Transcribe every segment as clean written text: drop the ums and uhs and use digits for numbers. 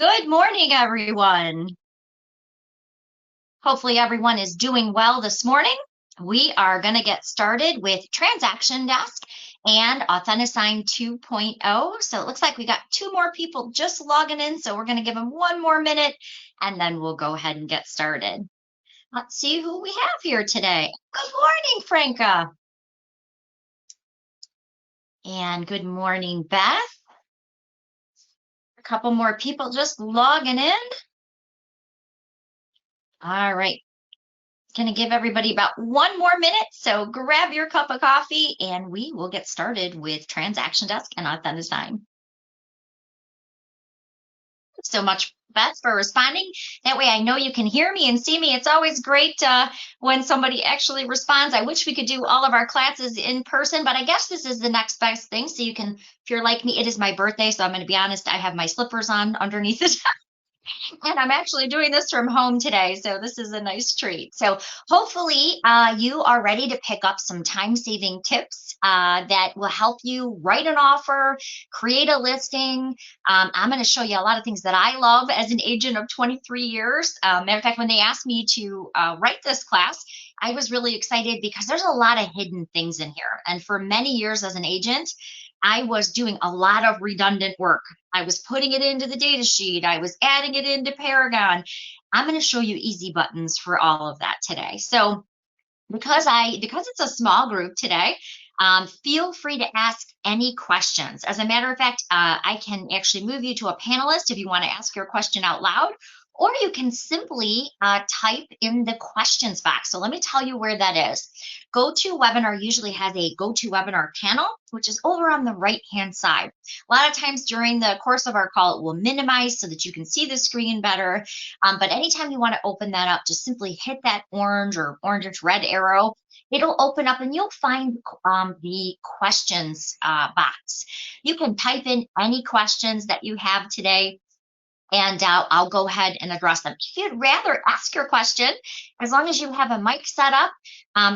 Good morning, everyone. Hopefully, everyone is doing well this morning. We are going to get started with Transaction Desk and Authentisign 2.0. So it looks like we got two more people just logging in. So we're going to give them one more minute and then we'll go ahead and get started. Let's see who we have here today. Good morning, Franca. And good morning, Beth. A couple more people just logging in. All right. Going to give everybody about one more minute. So grab your cup of coffee and we will get started with Transaction Desk and Authentisign. So much, Beth, for responding. That way I know you can hear me and see me. It's always great when somebody actually responds. I wish we could do all of our classes in person, but I guess this is the next best thing. So you can, if you're like me, it is my birthday. So I'm going to be honest, I have my slippers on underneath it. And I'm actually doing this from home today, so this is a nice treat. So hopefully you are ready to pick up some time-saving tips that will help you write an offer, create a listing. I'm going to show you a lot of things that I love as an agent of 23 years. Matter of fact, when they asked me to write this class, I was really excited because there's a lot of hidden things in here. And for many years as an agent, I was doing a lot of redundant work. I was putting it into the data sheet. I was adding it into Paragon. I'm going to show you easy buttons for all of that today. So because it's a small group today, feel free to ask any questions. As a matter of fact, I can actually move you to a panelist if you want to ask your question out loud, or you can simply type in the questions box. So let me tell you where that is. GoToWebinar usually has a GoToWebinar panel, which is over on the right-hand side. A lot of times during the course of our call, it will minimize so that you can see the screen better. But anytime you want to open that up, just simply hit that orange or orangish red arrow. It'll open up and you'll find the questions box. You can type in any questions that you have today, and I'll go ahead and address them. If you'd rather ask your question, as long as you have a mic set up,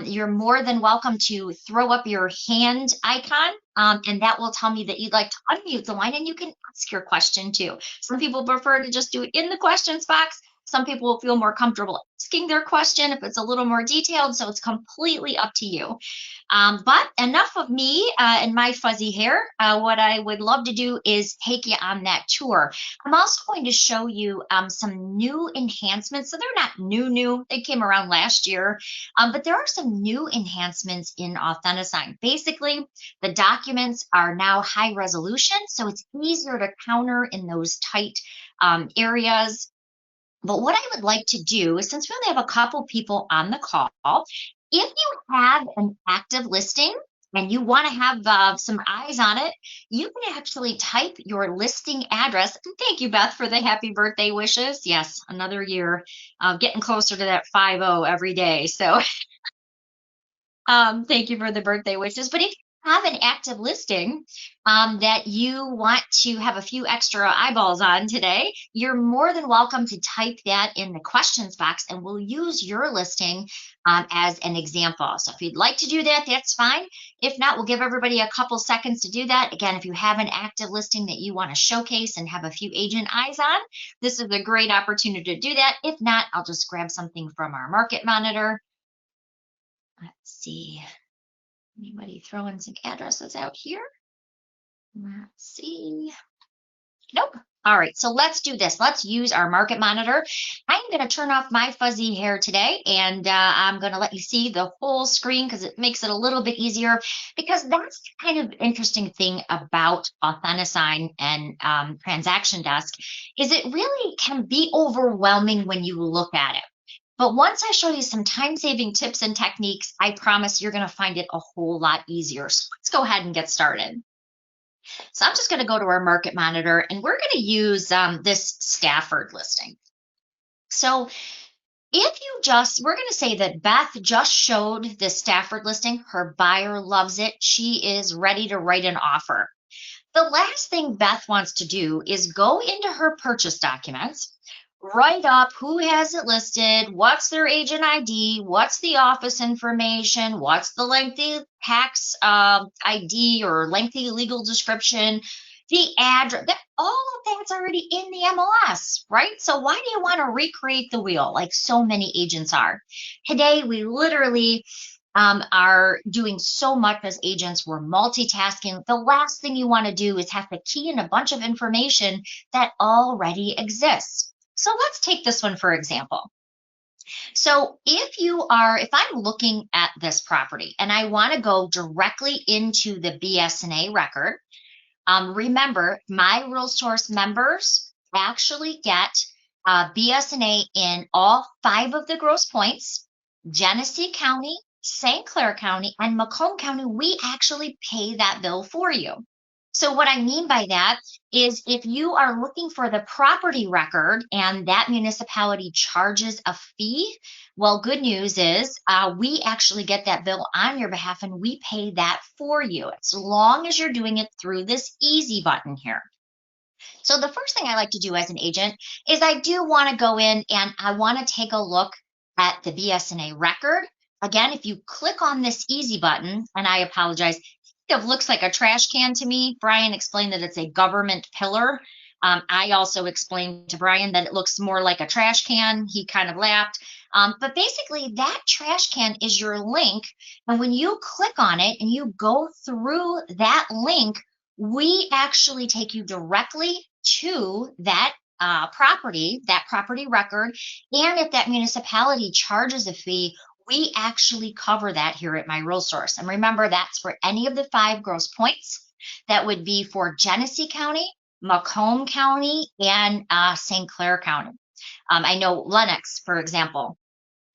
you're more than welcome to throw up your hand icon, and that will tell me that you'd like to unmute the line, and you can ask your question too. Some people prefer to just do it in the questions box. Some people will feel more comfortable asking their question if it's a little more detailed, so it's completely up to you. But enough of me and my fuzzy hair. What I would love to do is take you on that tour. I'm also going to show you some new enhancements. So they're not new. They came around last year, but there are some new enhancements in Authentisign. Basically, the documents are now high resolution, so it's easier to counter in those tight areas. But what I would like to do is, since we only have a couple people on the call, if you have an active listing and you want to have some eyes on it, you can actually type your listing address. And thank you, Beth, for the happy birthday wishes. Yes, another year, getting closer to that 5-0 every day. So thank you for the birthday wishes. But if you have an active listing that you want to have a few extra eyeballs on today, you're more than welcome to type that in the questions box, and we'll use your listing as an example. So if you'd like to do that, that's fine. If not, we'll give everybody a couple seconds to do that. Again, if you have an active listing that you want to showcase and have a few agent eyes on, this is a great opportunity to do that. If not, I'll just grab something from our market monitor. Let's see. Anybody throwing some addresses out here? Let's see. Nope. All right, so let's do this. Let's use our market monitor. I'm going to turn off my fuzzy hair today, and I'm going to let you see the whole screen because it makes it a little bit easier, because that's the kind of interesting thing about Authentisign and Transaction Desk is it really can be overwhelming when you look at it. But once I show you some time-saving tips and techniques, I promise you're going to find it a whole lot easier. So let's go ahead and get started. So I'm just going to go to our market monitor, and we're going to use this Stafford listing. So if you we're going to say that Beth just showed this Stafford listing. Her buyer loves it. She is ready to write an offer. The last thing Beth wants to do is go into her purchase documents, write up who has it listed, what's their agent ID, what's the office information, what's the lengthy tax ID or lengthy legal description, the address, all of that's already in the MLS, right? So why do you want to recreate the wheel like so many agents are? Today, we literally are doing so much as agents. We're multitasking. The last thing you want to do is have to key in a bunch of information that already exists. So let's take this one for example. So if I'm looking at this property and I want to go directly into the BS&A record, remember, MiRealSource members actually get BS&A in all 5 of the gross points. Genesee County, St. Clair County, and Macomb County, we actually pay that bill for you. So what I mean by that is if you are looking for the property record and that municipality charges a fee, well, good news is we actually get that bill on your behalf and we pay that for you as long as you're doing it through this easy button here. So the first thing I like to do as an agent is I do want to go in and I want to take a look at the BS&A record. Again, if you click on this easy button, and I apologize, it looks like a trash can to me. Brian explained that it's a government pillar. I also explained to Brian that it looks more like a trash can. He kind of laughed. But basically, that trash can is your link. And when you click on it and you go through that link, we actually take you directly to that property record. And if that municipality charges a fee, we actually cover that here at MiRealSource. And remember, that's for any of the 5 gross points. That would be for Genesee County, Macomb County, and St. Clair County. I know Lenox, for example.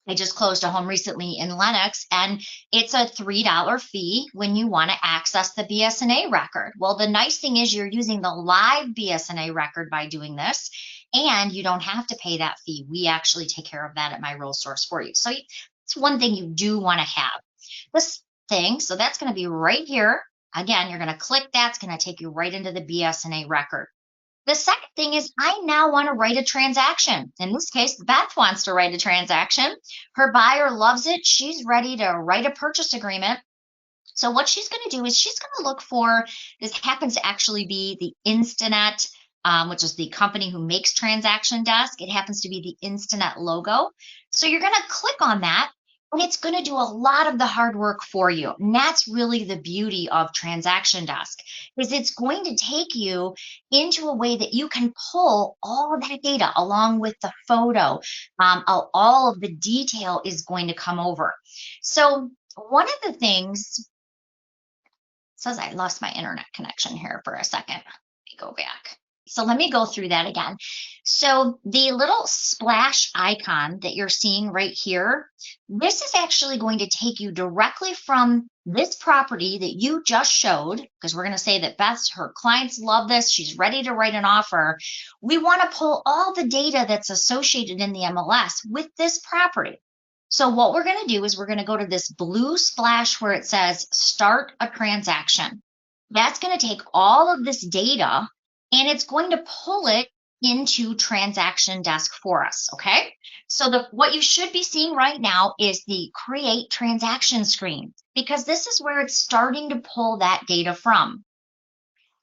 I just closed a home recently in Lenox, and it's a $3 fee when you want to access the BS&A record. Well, the nice thing is you're using the live BS&A record by doing this, and you don't have to pay that fee. We actually take care of that at MiRealSource for you. So it's one thing you do want to have. This thing, so that's going to be right here. Again, you're going to click that. It's going to take you right into the BS&A record. The second thing is I now want to write a transaction. In this case, Beth wants to write a transaction. Her buyer loves it. She's ready to write a purchase agreement. So what she's going to do is she's going to look for, this happens to actually be the Instanet, which is the company who makes TransactionDesk. It happens to be the Instanet logo. So you're going to click on that. And it's going to do a lot of the hard work for you. And that's really the beauty of TransactionDesk, is it's going to take you into a way that you can pull all of that data along with the photo. All of the detail is going to come over. So one of the things, it says I lost my internet connection here for a second. Let me go back. So let me go through that again. So the little splash icon that you're seeing right here, this is actually going to take you directly from this property that you just showed, because we're going to say that her clients love this. She's ready to write an offer. We want to pull all the data that's associated in the MLS with this property. So what we're going to do is we're going to go to this blue splash where it says start a transaction. That's going to take all of this data and it's going to pull it into TransactionDesk for us, okay? So what you should be seeing right now is the Create Transaction screen, because this is where it's starting to pull that data from.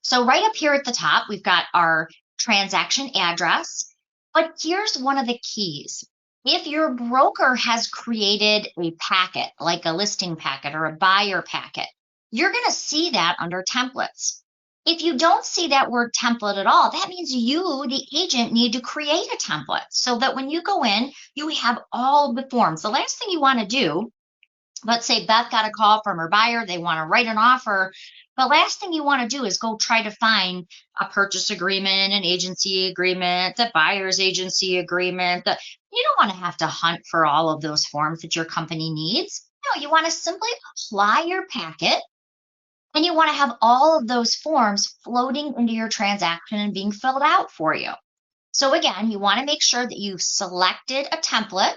So right up here at the top, we've got our transaction address, but here's one of the keys. If your broker has created a packet, like a listing packet or a buyer packet, you're going to see that under templates. If you don't see that word template at all, that means you, the agent, need to create a template so that when you go in, you have all the forms. The last thing you want to do, let's say Beth got a call from her buyer, they want to write an offer. The last thing you want to do is go try to find a purchase agreement, an agency agreement, the buyer's agency agreement. You don't want to have to hunt for all of those forms that your company needs. No, you want to simply apply your packet. And you want to have all of those forms floating into your transaction and being filled out for you. So again, you want to make sure that you've selected a template.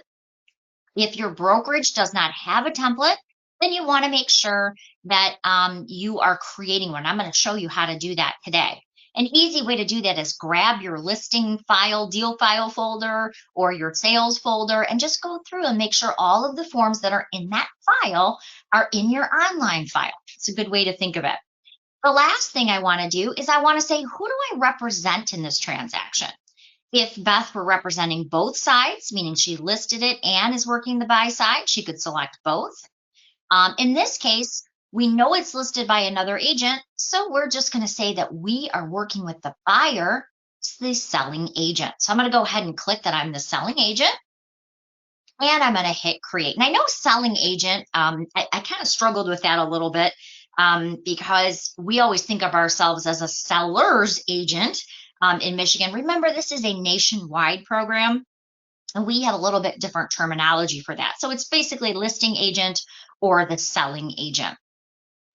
If your brokerage does not have a template, then you want to make sure that you are creating one. I'm going to show you how to do that today. An easy way to do that is grab your listing file, deal file folder, or your sales folder, and just go through and make sure all of the forms that are in that file are in your online file. It's a good way to think of it. The last thing I want to do is I want to say, who do I represent in this transaction? If Beth were representing both sides, meaning she listed it and is working the buy side, she could select both. In this case, we know it's listed by another agent, so we're just going to say that we are working with the buyer, the selling agent. So I'm going to go ahead and click that I'm the selling agent, and I'm going to hit create. And I know selling agent, I kind of struggled with that a little bit because we always think of ourselves as a seller's agent in Michigan. Remember, this is a nationwide program, and we have a little bit different terminology for that. So it's basically listing agent or the selling agent.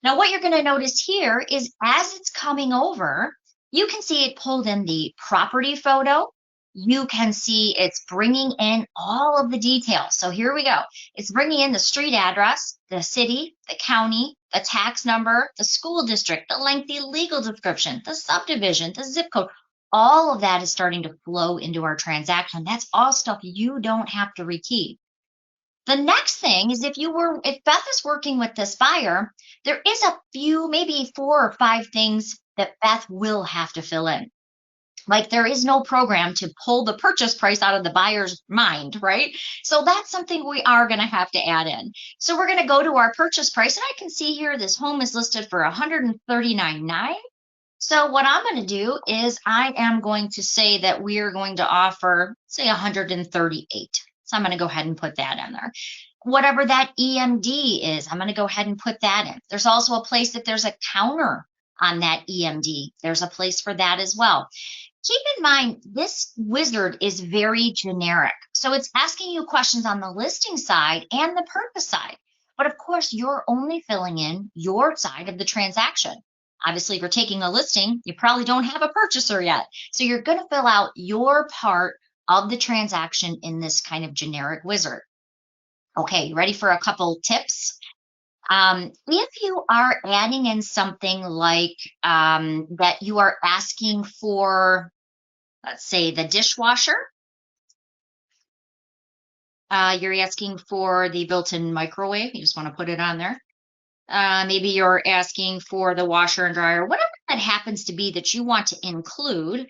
Now, what you're going to notice here is as it's coming over, you can see it pulled in the property photo. You can see it's bringing in all of the details. So here we go. It's bringing in the street address, the city, the county, the tax number, the school district, the lengthy legal description, the subdivision, the zip code. All of that is starting to flow into our transaction. That's all stuff you don't have to rekey. The next thing is if Beth is working with this buyer, there is a few, maybe 4 or 5 things that Beth will have to fill in. Like there is no program to pull the purchase price out of the buyer's mind, right? So that's something we are going to have to add in. So we're going to go to our purchase price, and I can see here this home is listed for $139,900. So what I'm going to do is I am going to say that we are going to offer, say, $138,000. So I'm going to go ahead and put that in there. Whatever that EMD is, I'm going to go ahead and put that in. There's also a place that there's a counter on that EMD. There's a place for that as well. Keep in mind, this wizard is very generic. So it's asking you questions on the listing side and the purchase side. But of course, you're only filling in your side of the transaction. Obviously, if you're taking a listing, you probably don't have a purchaser yet. So you're going to fill out your part of the transaction in this kind of generic wizard. Okay, you ready for a couple tips? If you are adding in something like that you are asking for, let's say, the dishwasher, you're asking for the built-in microwave, you just want to put it on there. Maybe you're asking for the washer and dryer, whatever that happens to be that you want to include,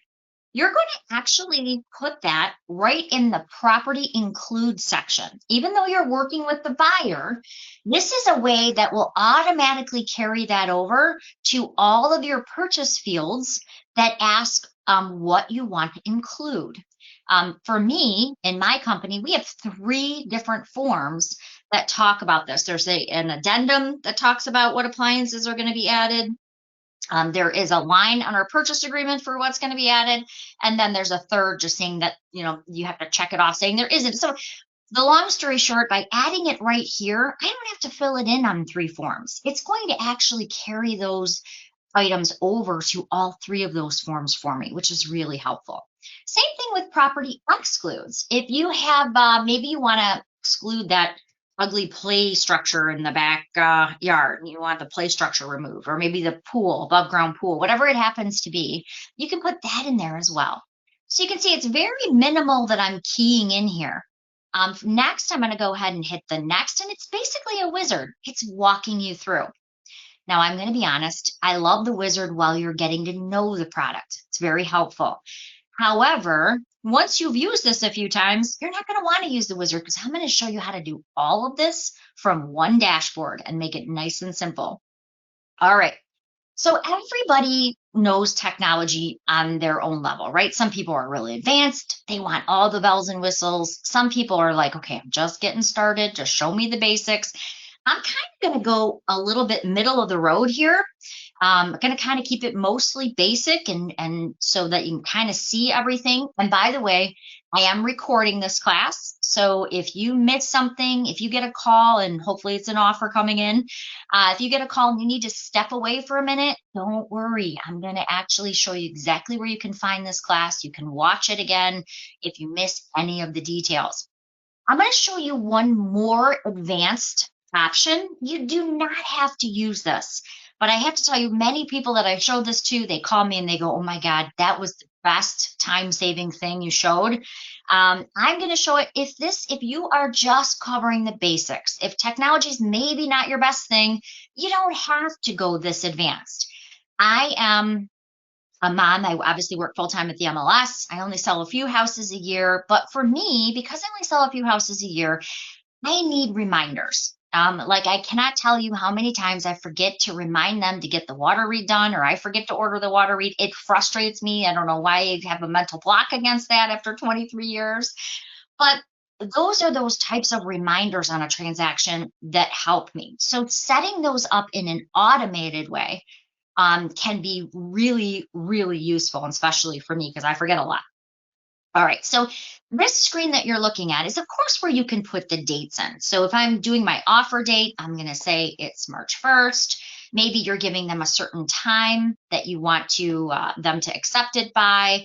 you're going to actually put that right in the property include section. Even though you're working with the buyer, this is a way that will automatically carry that over to all of your purchase fields that ask what you want to include. For me, in my company, we have 3 different forms that talk about this. There's an addendum that talks about what appliances are going to be added. There is a line on our purchase agreement for what's going to be added. And then there's a third just saying that, you have to check it off saying there isn't. So the long story short, by adding it right here, I don't have to fill it in on 3 forms. It's going to actually carry those items over to all 3 of those forms for me, which is really helpful. Same thing with property excludes. If you have, maybe you want to exclude that ugly play structure in the back yard, and you want the play structure removed, or maybe the pool, above ground pool, whatever it happens to be, you can put that in there as well. So you can see it's very minimal that I'm keying in here. Next, I'm going to go ahead and hit the next, and it's basically a wizard. It's walking you through. Now, I'm going to be honest, I love the wizard while you're getting to know the product. It's very helpful. However, once you've used this a few times, you're not going to want to use the wizard because I'm going to show you how to do all of this from one dashboard and make it nice and simple. All right. So everybody knows technology on their own level, right? Some people are really advanced. They want all the bells and whistles. Some people are like, okay, I'm just getting started. Just show me the basics. I'm kind of going to go a little bit middle of the road here. I'm going to kind of keep it mostly basic and so that you can kind of see everything. And by the way, I am recording this class. So if you miss something, if you get a call, and hopefully it's an offer coming in, if you get a call and you need to step away for a minute, don't worry. I'm going to actually show you exactly where you can find this class. You can watch it again if you miss any of the details. I'm going to show you one more advanced option. You do not have to use this. But I have to tell you, many people that I showed this to, they call me and they go, oh my God, that was the best time-saving thing you showed. I'm going to show it if you are just covering the basics. If technology is maybe not your best thing, you don't have to go this advanced. I am a mom. I obviously work full time at the MLS. I only sell a few houses a year. But for me, because I only sell a few houses a year, I need reminders. Like I cannot tell you how many times I forget to remind them to get the water read done, or I forget to order the water read. It frustrates me. I don't know why I have a mental block against that after 23 years. But those are those types of reminders on a transaction that help me. So setting those up in an automated way can be really, really useful, and especially for me because I forget a lot. All right, so this screen that you're looking at is, of course, where you can put the dates in. So if I'm doing my offer date, I'm going to say it's March 1st. Maybe you're giving them a certain time that you want to them to accept it by,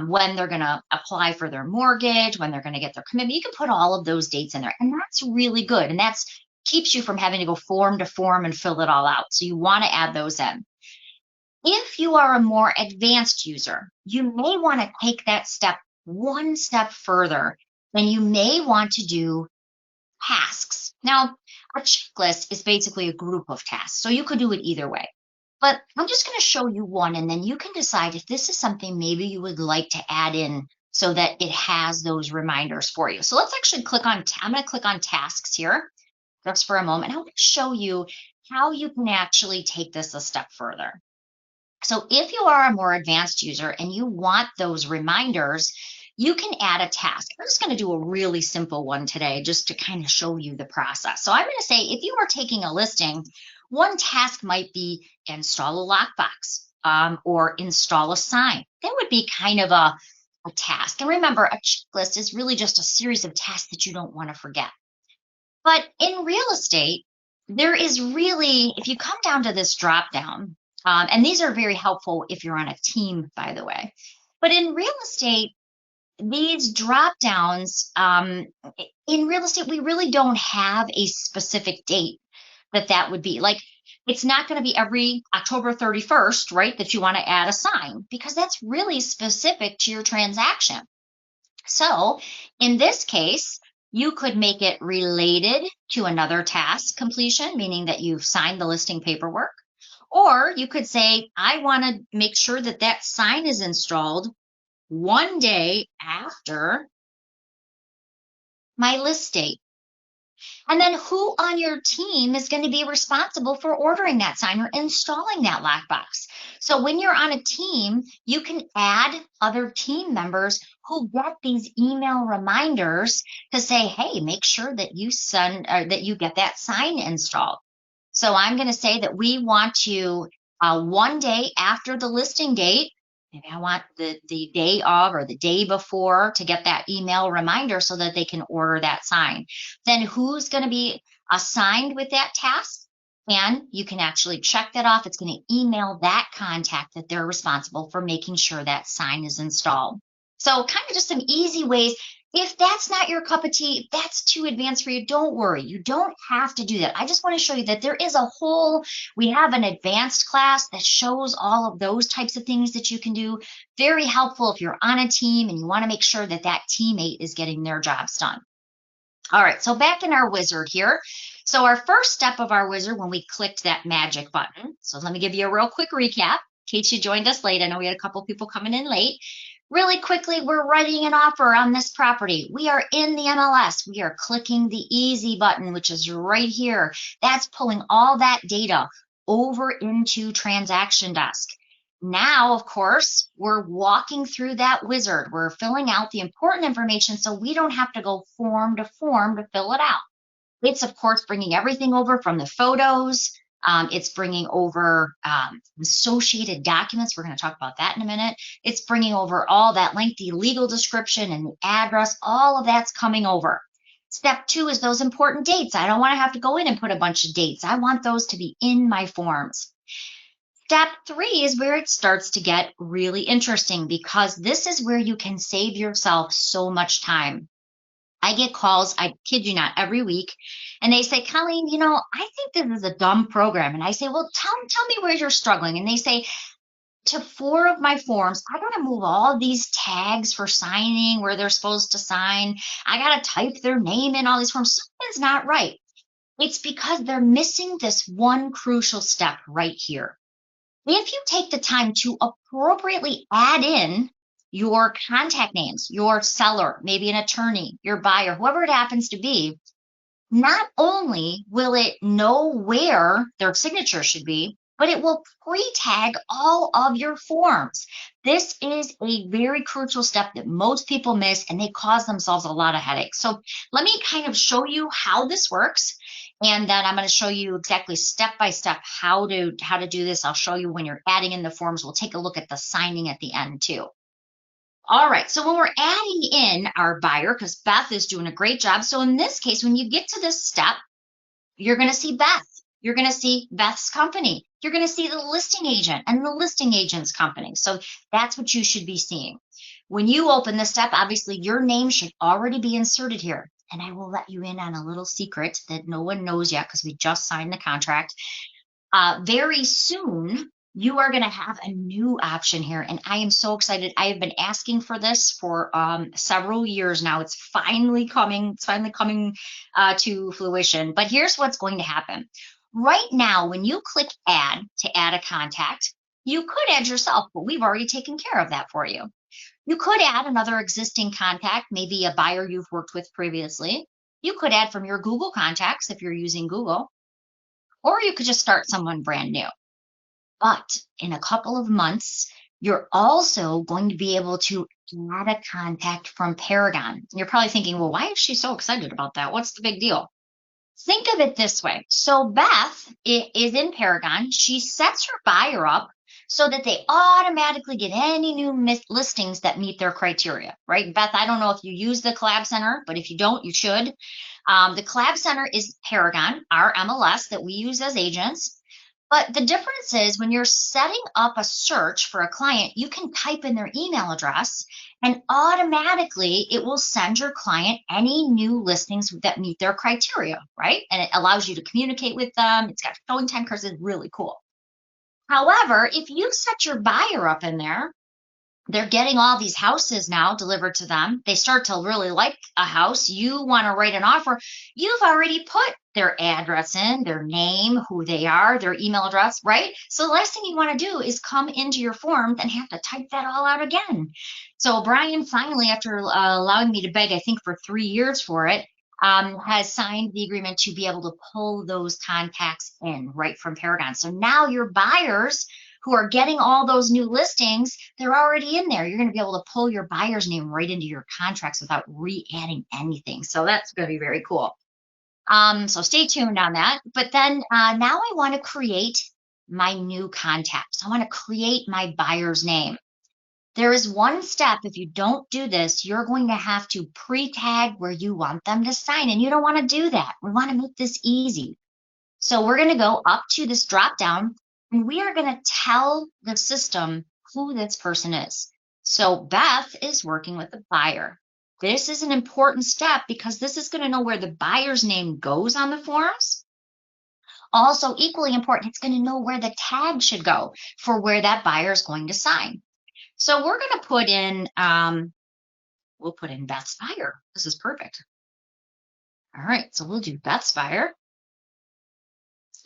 when they're going to apply for their mortgage, when they're going to get their commitment. You can put all of those dates in there, and that's really good. And that's keeps you from having to go form to form and fill it all out. So you want to add those in. If you are a more advanced user, you may want to take that step one step further, and you may want to do tasks. Now, a checklist is basically a group of tasks, so you could do it either way. But I'm just going to show you one, and then you can decide if this is something maybe you would like to add in so that it has those reminders for you. So let's actually I'm going to click on tasks here just for a moment. I want to show you how you can actually take this a step further. So if you are a more advanced user and you want those reminders, you can add a task. I'm just going to do a really simple one today just to kind of show you the process. So I'm going to say if you are taking a listing, one task might be install a lockbox, or install a sign. That would be kind of a task. And remember, a checklist is really just a series of tasks that you don't want to forget. But in real estate, there is really, if you come down to this drop down, and these are very helpful if you're on a team, by the way. But in real estate, these drop downs, in real estate, we really don't have a specific date that would be. Like, it's not going to be every October 31st, right, that you want to add a sign, because that's really specific to your transaction. So in this case, you could make it related to another task completion, meaning that you've signed the listing paperwork. Or you could say, I want to make sure that that sign is installed one day after my list date. And then who on your team is going to be responsible for ordering that sign or installing that lockbox? So when you're on a team, you can add other team members who get these email reminders to say, hey, make sure that you get that sign installed. So I'm going to say that we want to, one day after the listing date, maybe I want the day of or the day before to get that email reminder so that they can order that sign. Then who's going to be assigned with that task? And you can actually check that off. It's going to email that contact that they're responsible for making sure that sign is installed. So kind of just some easy ways. If that's not your cup of tea, if that's too advanced for you, don't worry. You don't have to do that. I just want to show you that there is we have an advanced class that shows all of those types of things that you can do. Very helpful if you're on a team and you want to make sure that that teammate is getting their jobs done. All right, so back in our wizard here. So our first step of our wizard when we clicked that magic button. So let me give you a real quick recap in case you joined us late. I know we had a couple people coming in late. Really quickly, we're writing an offer on this property. We are in the MLS. We are clicking the easy button, which is right here. That's pulling all that data over into TransactionDesk. Now, of course, we're walking through that wizard. We're filling out the important information so we don't have to go form to form to fill it out. It's, of course, bringing everything over from the photos. It's bringing over associated documents. We're going to talk about that in a minute. It's bringing over all that lengthy legal description and the address. All of that's coming over. Step 2 is those important dates. I don't want to have to go in and put a bunch of dates. I want those to be in my forms. Step 3 is where it starts to get really interesting because this is where you can save yourself so much time. I get calls, I kid you not, every week, and they say, Colleen, I think this is a dumb program. And I say, well, tell me where you're struggling. And they say, to 4 of my forms, I got to move all these tags for signing where they're supposed to sign. I got to type their name in all these forms. Something's not right. It's because they're missing this one crucial step right here. If you take the time to appropriately add in your contact names, your seller, maybe an attorney, your buyer, whoever it happens to be, not only will it know where their signature should be, but it will pre-tag all of your forms. This is a very crucial step that most people miss, and they cause themselves a lot of headaches. So let me kind of show you how this works. And then I'm going to show you exactly step by step how to do this. I'll show you when you're adding in the forms. We'll take a look at the signing at the end too. All right, so when we're adding in our buyer, because Beth is doing a great job. So in this case, when you get to this step, you're going to see Beth. You're going to see Beth's company. You're going to see the listing agent and the listing agent's company. So that's what you should be seeing. When you open this step, obviously your name should already be inserted here. And I will let you in on a little secret that no one knows yet because we just signed the contract. Very soon, you are going to have a new option here. And I am so excited. I have been asking for this for several years now. It's finally coming. It's finally coming to fruition. But here's what's going to happen. Right now, when you click add to add a contact, you could add yourself, but we've already taken care of that for you. You could add another existing contact, maybe a buyer you've worked with previously. You could add from your Google contacts if you're using Google, or you could just start someone brand new. But in a couple of months, you're also going to be able to add a contact from Paragon. You're probably thinking, well, why is she so excited about that? What's the big deal? Think of it this way. So Beth is in Paragon. She sets her buyer up so that they automatically get any new listings that meet their criteria, right? Beth, I don't know if you use the Collab Center, but if you don't, you should. The Collab Center is Paragon, our MLS that we use as agents. But the difference is when you're setting up a search for a client, you can type in their email address and automatically it will send your client any new listings that meet their criteria, right? And it allows you to communicate with them. It's got showing time cards. It's really cool. However, if you set your buyer up in there, they're getting all these houses now delivered to them. They start to really like a house. You want to write an offer. You've already put their address in, their name, who they are, their email address, right? So the last thing you want to do is come into your form and have to type that all out again. So Brian finally, after allowing me to beg, I think for 3 years for it, has signed the agreement to be able to pull those contacts in right from Paragon. So now your buyers who are getting all those new listings, they're already in there. You're going to be able to pull your buyer's name right into your contracts without re-adding anything. So that's going to be very cool. So stay tuned on that. But then now I want to create my new contacts. I want to create my buyer's name. There is one step. If you don't do this, you're going to have to pre-tag where you want them to sign. And you don't want to do that. We want to make this easy. So we're going to go up to this drop down. And we are going to tell the system who this person is. So Beth is working with the buyer. This is an important step because this is going to know where the buyer's name goes on the forms. Also, equally important, it's going to know where the tag should go for where that buyer is going to sign. So we're going to put in, we'll put in Beth's buyer. This is perfect. All right, so we'll do Beth's buyer.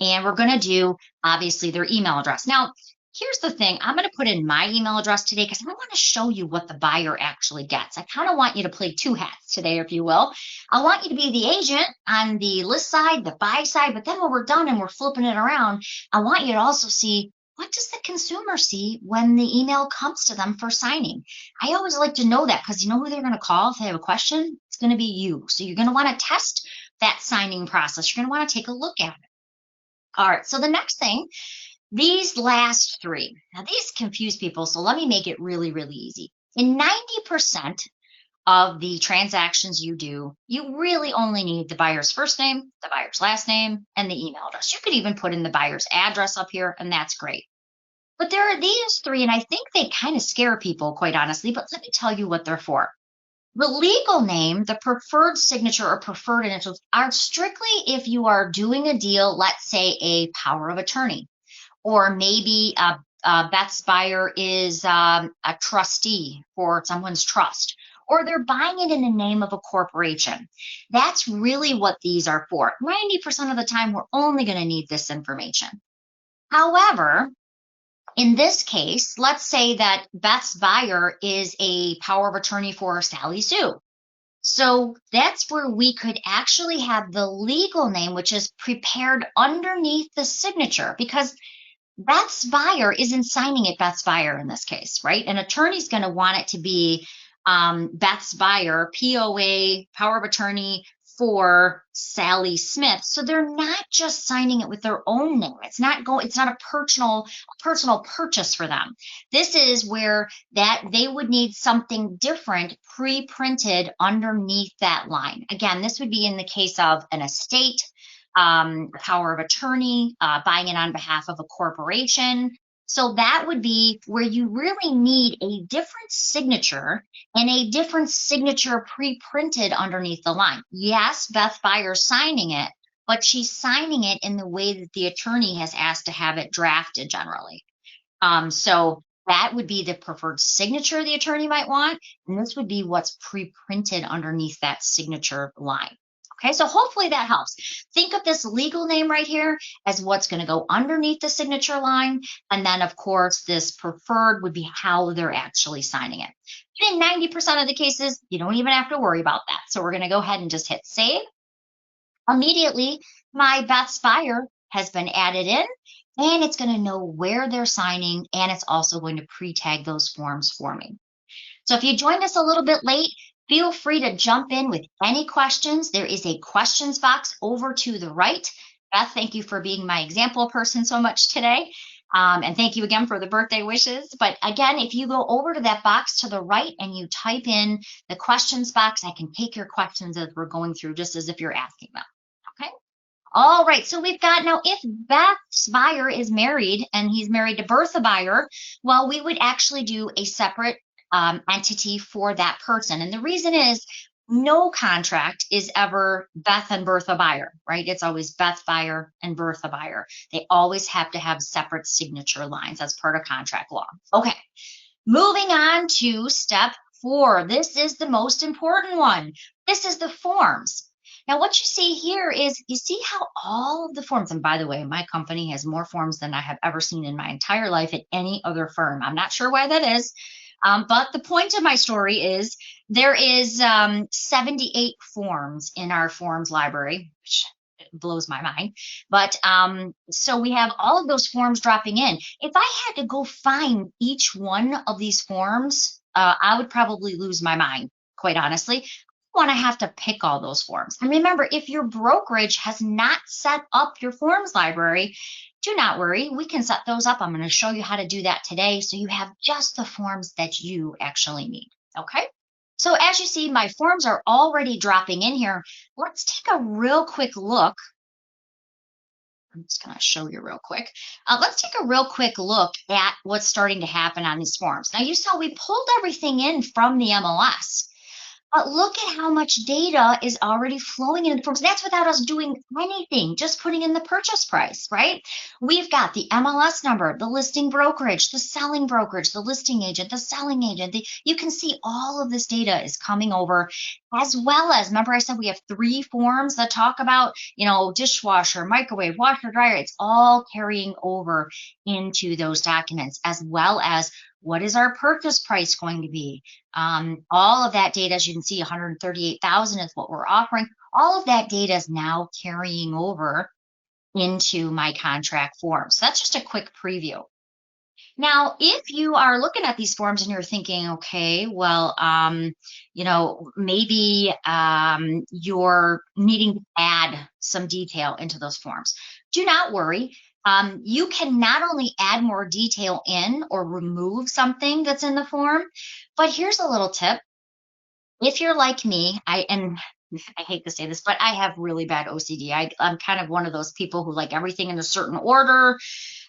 And we're going to do, obviously, their email address. Now, here's the thing. I'm going to put in my email address today because I want to show you what the buyer actually gets. I kind of want you to play two hats today, if you will. I want you to be the agent on the list side, the buy side, but then when we're done and we're flipping it around, I want you to also see what does the consumer see when the email comes to them for signing. I always like to know that because you know who they're going to call if they have a question? It's going to be you. So you're going to want to test that signing process. You're going to want to take a look at it. All right, so the next thing, these last three. Now, these confuse people, so let me make it really, really easy. In 90% of the transactions you do, you really only need the buyer's first name, the buyer's last name, and the email address. You could even put in the buyer's address up here, and that's great. But there are these three, and I think they kind of scare people, quite honestly, but let me tell you what they're for. The legal name, the preferred signature or preferred initials are strictly if you are doing a deal, let's say a power of attorney, or maybe Beth's buyer is a trustee for someone's trust, or they're buying it in the name of a corporation. That's really what these are for. 90% of the time, we're only going to need this information. However, In this case, let's say that Beth's buyer is a power of attorney for Sally Sue. So that's where we could actually have the legal name, which is prepared underneath the signature, because Beth's buyer isn't signing it Beth's buyer in this case, right? An attorney's going to want it to be Beth's buyer, POA, power of attorney for Sally Smith. So they're not just signing it with their own name. It's not a personal purchase for them. This is where that they would need something different pre-printed underneath that line. Again, this would be in the case of an estate, power of attorney, buying it on behalf of a corporation. So that would be where you really need a different signature and a different signature pre-printed underneath the line. Yes, Beth Buyer's signing it, but she's signing it in the way that the attorney has asked to have it drafted generally. So that would be the preferred signature the attorney might want, and this would be what's pre-printed underneath that signature line. Okay, so hopefully that helps. Think of this legal name right here as what's going to go underneath the signature line. And then, of course, this preferred would be how they're actually signing it. In 90% of the cases, you don't even have to worry about that. So we're going to go ahead and just hit save. Immediately, my Beth's buyer has been added in, and it's going to know where they're signing, and it's also going to pre-tag those forms for me. So if you joined us a little bit late, feel free to jump in with any questions. There is a questions box over to the right. Beth, thank you for being my example person so much today. And thank you again for the birthday wishes. But again, if you go over to that box to the right and you type in the questions box, I can take your questions as we're going through, just as if you're asking them. Okay. All right, so we've got now, if Beth's buyer is married and he's married to Bertha Buyer, well, we would actually do a separate entity for that person. And the reason is no contract is ever Beth and Bertha Buyer, right? It's always Beth Buyer and Bertha Buyer. They always have to have separate signature lines as part of contract law. Okay, moving on to step 4. This is the most important one. This is the forms. Now, what you see here is, you see how all of the forms, and by the way, my company has more forms than I have ever seen in my entire life at any other firm. I'm not sure why that is. But the point of my story is there is 78 forms in our forms library, which blows my mind. But so we have all of those forms dropping in. If I had to go find each one of these forms, I would probably lose my mind, quite honestly. Want to have to pick all those forms. And remember, if your brokerage has not set up your forms library, do not worry, we can set those up. I'm going to show you how to do that today, so you have just the forms that you actually need. Okay, so as you see, my forms are already dropping in here. Let's take a real quick look. I'm just going to show you real quick. Let's take a real quick look at what's starting to happen on these forms. Now, you saw we pulled everything in from the MLS. But look at how much data is already flowing into the forms. That's without us doing anything, just putting in the purchase price, right? We've got the MLS number, the listing brokerage, the selling brokerage, the listing agent, the selling agent. You can see all of this data is coming over, as well as, remember I said we have 3 forms that talk about, dishwasher, microwave, washer, dryer. It's all carrying over into those documents, as well as what is our purchase price going to be? All of that data, as you can see, 138,000 is what we're offering. All of that data is now carrying over into my contract form. So that's just a quick preview. Now, if you are looking at these forms and you're thinking, okay, well, maybe you're needing to add some detail into those forms, do not worry. You can not only add more detail in or remove something that's in the form, but here's a little tip. If you're like me, I hate to say this, but I have really bad OCD. I'm kind of one of those people who like everything in a certain order.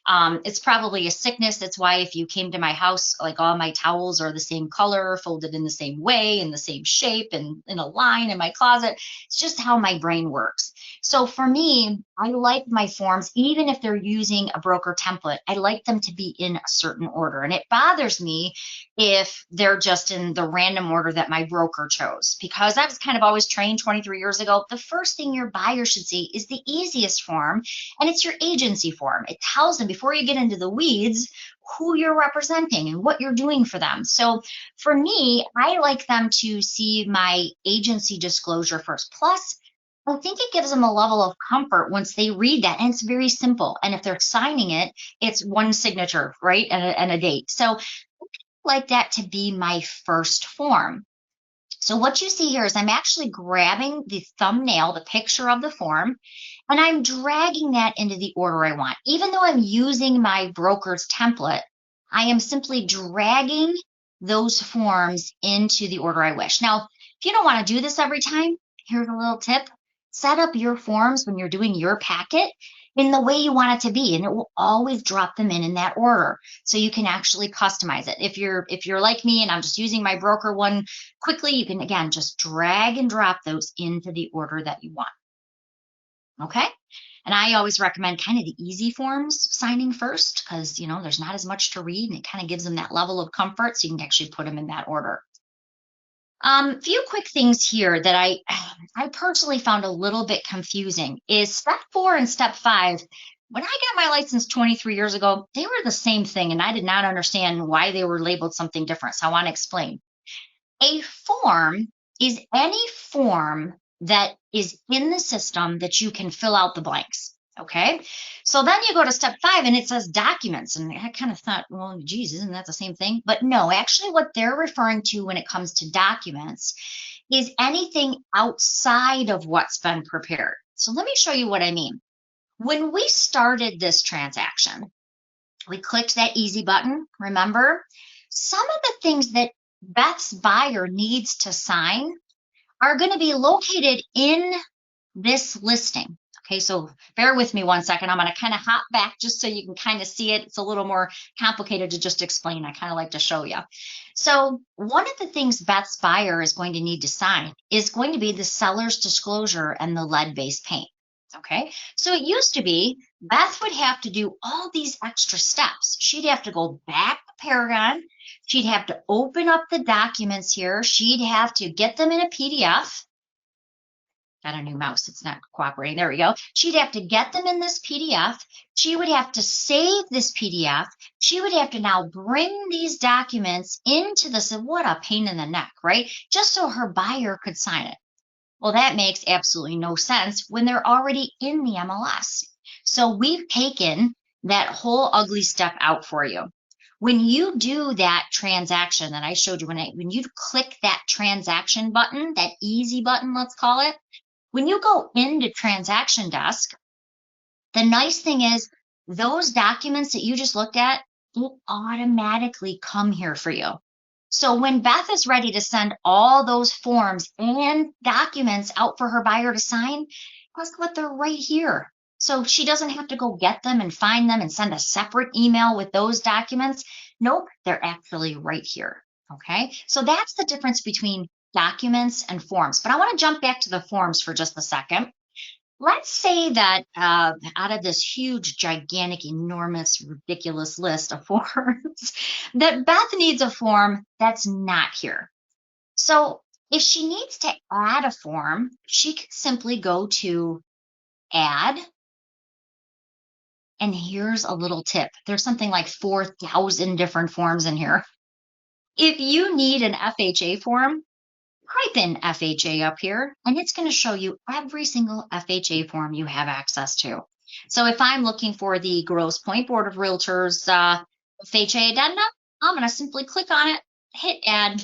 It's probably a sickness. That's why if you came to my house, like all my towels are the same color, folded in the same way, in the same shape, and in a line in my closet. It's just how my brain works. So for me, I like my forms, even if they're using a broker template, I like them to be in a certain order. And it bothers me if they're just in the random order that my broker chose, because I was kind of always trained 23 years ago. The first thing your buyer should see is the easiest form, and it's your agency form. It tells them before you get into the weeds who you're representing and what you're doing for them. So for me, I like them to see my agency disclosure first. Plus, I think it gives them a level of comfort once they read that. And it's very simple. And if they're signing it, it's one signature, right? And a date. So I like that to be my first form. So what you see here is I'm actually grabbing the thumbnail, the picture of the form, and I'm dragging that into the order I want. Even though I'm using my broker's template, I am simply dragging those forms into the order I wish. Now, if you don't want to do this every time, here's a little tip. Set up your forms when you're doing your packet in the way you want it to be, and it will always drop them in that order. So you can actually customize it. If you're like me and I'm just using my broker one quickly, you can, again, just drag and drop those into the order that you want. Okay? And I always recommend kind of the easy forms signing first, because, there's not as much to read, and it kind of gives them that level of comfort, so you can actually put them in that order. Few quick things here that I personally found a little bit confusing is step 4 and step 5. When I got my license 23 years ago, they were the same thing, and I did not understand why they were labeled something different. So I want to explain. A form is any form that is in the system that you can fill out the blanks. Okay, so then you go to step 5 and it says documents. And I kind of thought, well, geez, isn't that the same thing? But no, actually what they're referring to when it comes to documents is anything outside of what's been prepared. So let me show you what I mean. When we started this transaction, we clicked that easy button, remember? Some of the things that Beth's buyer needs to sign are going to be located in this listing. Okay, so bear with me one second. I'm going to kind of hop back just so you can kind of see it. It's a little more complicated to just explain. I kind of like to show you. So one of the things Beth's buyer is going to need to sign is going to be the seller's disclosure and the lead-based paint. Okay, so it used to be Beth would have to do all these extra steps. She'd have to go back to Paragon. She'd have to open up the documents here. She'd have to get them in a PDF. Got a new mouse. It's not cooperating. There we go. She'd have to get them in this PDF. She would have to save this PDF. She would have to now bring these documents into this. What a pain in the neck, right? Just so her buyer could sign it. Well, that makes absolutely no sense when they're already in the MLS. So we've taken that whole ugly step out for you. When you do that transaction that I showed you, when you click that transaction button, that easy button, let's call it, when you go into TransactionDesk, the nice thing is those documents that you just looked at will automatically come here for you. So when Beth is ready to send all those forms and documents out for her buyer to sign, guess what? They're right here. So she doesn't have to go get them and find them and send a separate email with those documents. Nope, they're actually right here. Okay, so that's the difference between documents and forms. But I want to jump back to the forms for just a second. Let's say that out of this huge, gigantic, enormous, ridiculous list of forms, that Beth needs a form that's not here. So if she needs to add a form, she can simply go to Add. And here's a little tip. There's something like 4,000 different forms in here. If you need an FHA form, type in FHA up here, and it's going to show you every single FHA form you have access to. So if I'm looking for the Grosse Pointe Board of Realtors FHA addendum, I'm going to simply click on it, hit add,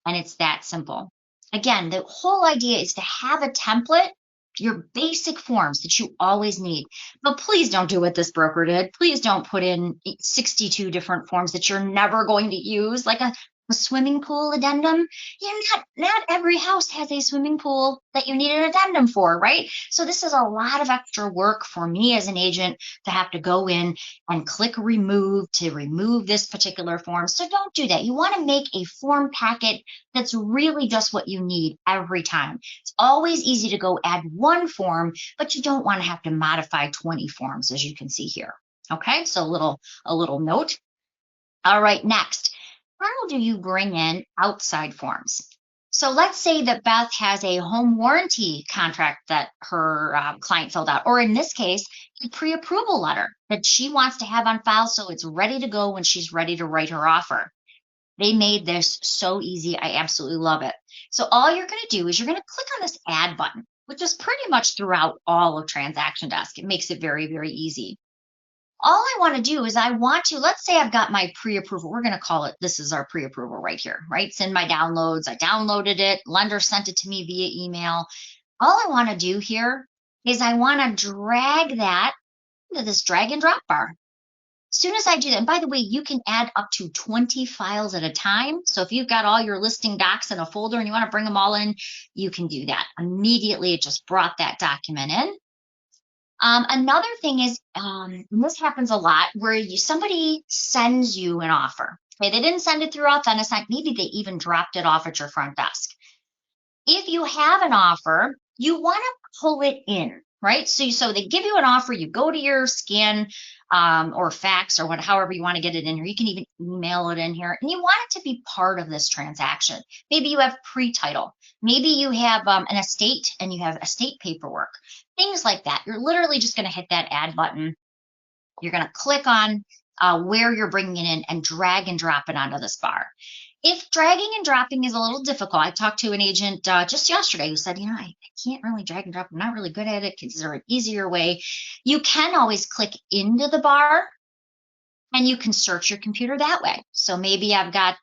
and it's that simple. Again, the whole idea is to have a template, your basic forms that you always need. But please don't do what this broker did. Please don't put in 62 different forms that you're never going to use. Like a swimming pool addendum. Not every house has a swimming pool that you need an addendum for, right? So this is a lot of extra work for me as an agent to have to go in and click remove to remove this particular form. So don't do that. You want to make a form packet that's really just what you need every time. It's always easy to go add one form, but you don't want to have to modify 20 forms, as you can see here. Okay, so a little note. All right, next. How do you bring in outside forms? So let's say that Beth has a home warranty contract that her client filled out, or in this case, a pre-approval letter that she wants to have on file so it's ready to go when she's ready to write her offer. They made this so easy. I absolutely love it. So all you're going to do is you're going to click on this add button, which is pretty much throughout all of Transaction Desk. It makes it very, very easy. All I want to do is let's say I've got my pre-approval. We're going to call it, this is our pre-approval right here, right? It's in my downloads. I downloaded it. Lender sent it to me via email. All I want to do here is I want to drag that into this drag and drop bar. As soon as I do that, and by the way, you can add up to 20 files at a time. So if you've got all your listing docs in a folder and you want to bring them all in, you can do that. Immediately, it just brought that document in. Another thing is, and this happens a lot, where somebody sends you an offer. Okay, they didn't send it through Authentisign. Maybe they even dropped it off at your front desk. If you have an offer, you want to pull it in, right? So they give you an offer, you go to your scan or fax or however you want to get it in here. You can even email it in here, and you want it to be part of this transaction. Maybe you have pre-title. Maybe you have an estate and you have estate paperwork, things like that. You're literally just going to hit that add button. You're going to click on where you're bringing it in and drag and drop it onto this bar. If dragging and dropping is a little difficult, I talked to an agent just yesterday who said, I can't really drag and drop. I'm not really good at it. Is there an easier way? You can always click into the bar and you can search your computer that way. So maybe I've got,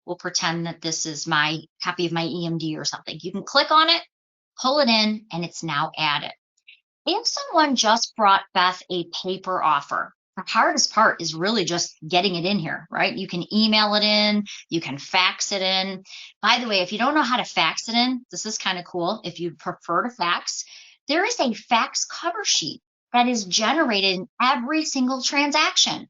we'll pretend that this is my copy of my EMD or something. You can click on it, pull it in, and it's now added. If someone just brought Beth a paper offer, the hardest part is really just getting it in here, right? You can email it in, you can fax it in. By the way, if you don't know how to fax it in, this is kind of cool. If you prefer to fax, there is a fax cover sheet that is generated in every single transaction.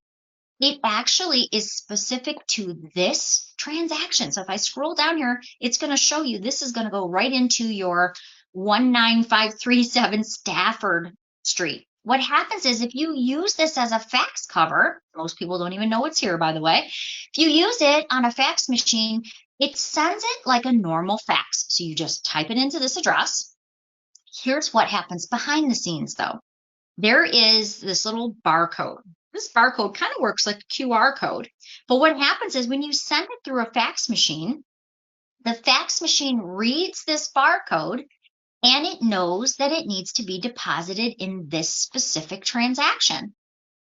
It actually is specific to this transaction. So if I scroll down here, it's going to show you this is going to go right into your 19537 Stafford Street. What happens is if you use this as a fax cover, most people don't even know it's here, by the way. If you use it on a fax machine, it sends it like a normal fax. So you just type it into this address. Here's what happens behind the scenes, though. There is this little barcode. This barcode kind of works like a QR code. But what happens is when you send it through a fax machine, the fax machine reads this barcode and it knows that it needs to be deposited in this specific transaction.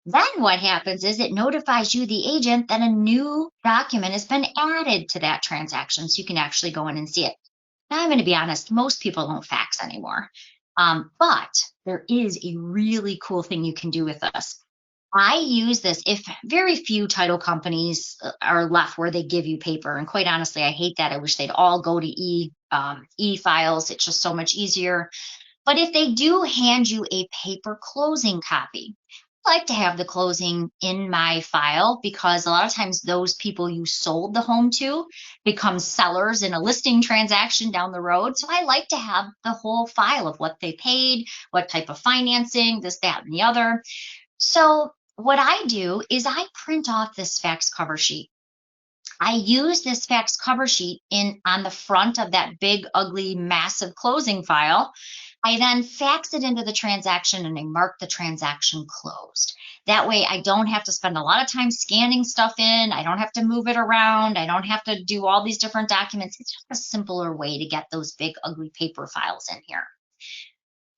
Then what happens is it notifies you, the agent, that a new document has been added to that transaction, so you can actually go in and see it. Now, I'm going to be honest, most people don't fax anymore, but there is a really cool thing you can do with this. I use this if very few title companies are left where they give you paper. And quite honestly, I hate that. I wish they'd all go to e-files. It's just so much easier. But if they do hand you a paper closing copy, I like to have the closing in my file because a lot of times those people you sold the home to become sellers in a listing transaction down the road. So I like to have the whole file of what they paid, what type of financing, this, that, and the other. So what I do is I print off this fax cover sheet. I use this fax cover sheet on the front of that big, ugly, massive closing file. I then fax it into the transaction and I mark the transaction closed. That way I don't have to spend a lot of time scanning stuff in. I don't have to move it around. I don't have to do all these different documents. It's just a simpler way to get those big, ugly paper files in here.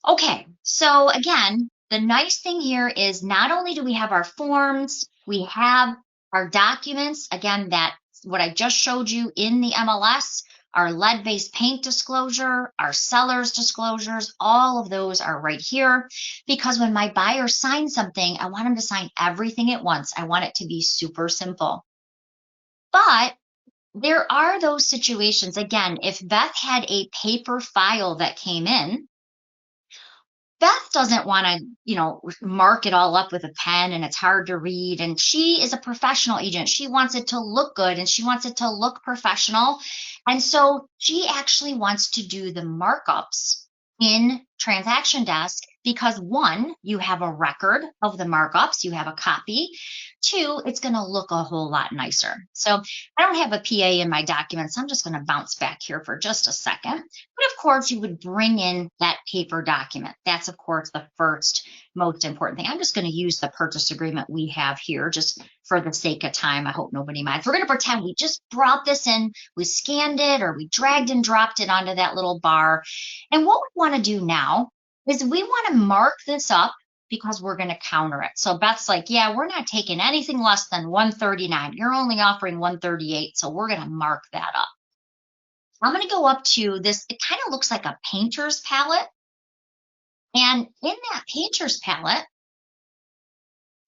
Okay, so again, the nice thing here is not only do we have our forms, we have our documents, again, that what I just showed you in the MLS, our lead-based paint disclosure, our seller's disclosures, all of those are right here because when my buyer signs something, I want them to sign everything at once. I want it to be super simple. But there are those situations. Again, if Beth had a paper file that came in, Beth doesn't want to, mark it all up with a pen and it's hard to read. And she is a professional agent. She wants it to look good and she wants it to look professional. And so she actually wants to do the markups in Transaction Desk because one, you have a record of the markups, you have a copy. Two, it's going to look a whole lot nicer. So I don't have a PA in my documents. I'm just going to bounce back here for just a second. But of course, you would bring in that paper document. That's, of course, the first most important thing. I'm just going to use the purchase agreement we have here just for the sake of time. I hope nobody minds. We're going to pretend we just brought this in, we scanned it, or we dragged and dropped it onto that little bar. And what we want to do now is we want to mark this up because we're going to counter it. So Beth's like, yeah, we're not taking anything less than 139. You're only offering 138, so we're going to mark that up. I'm going to go up to this. It kind of looks like a painter's palette. And in that painter's palette,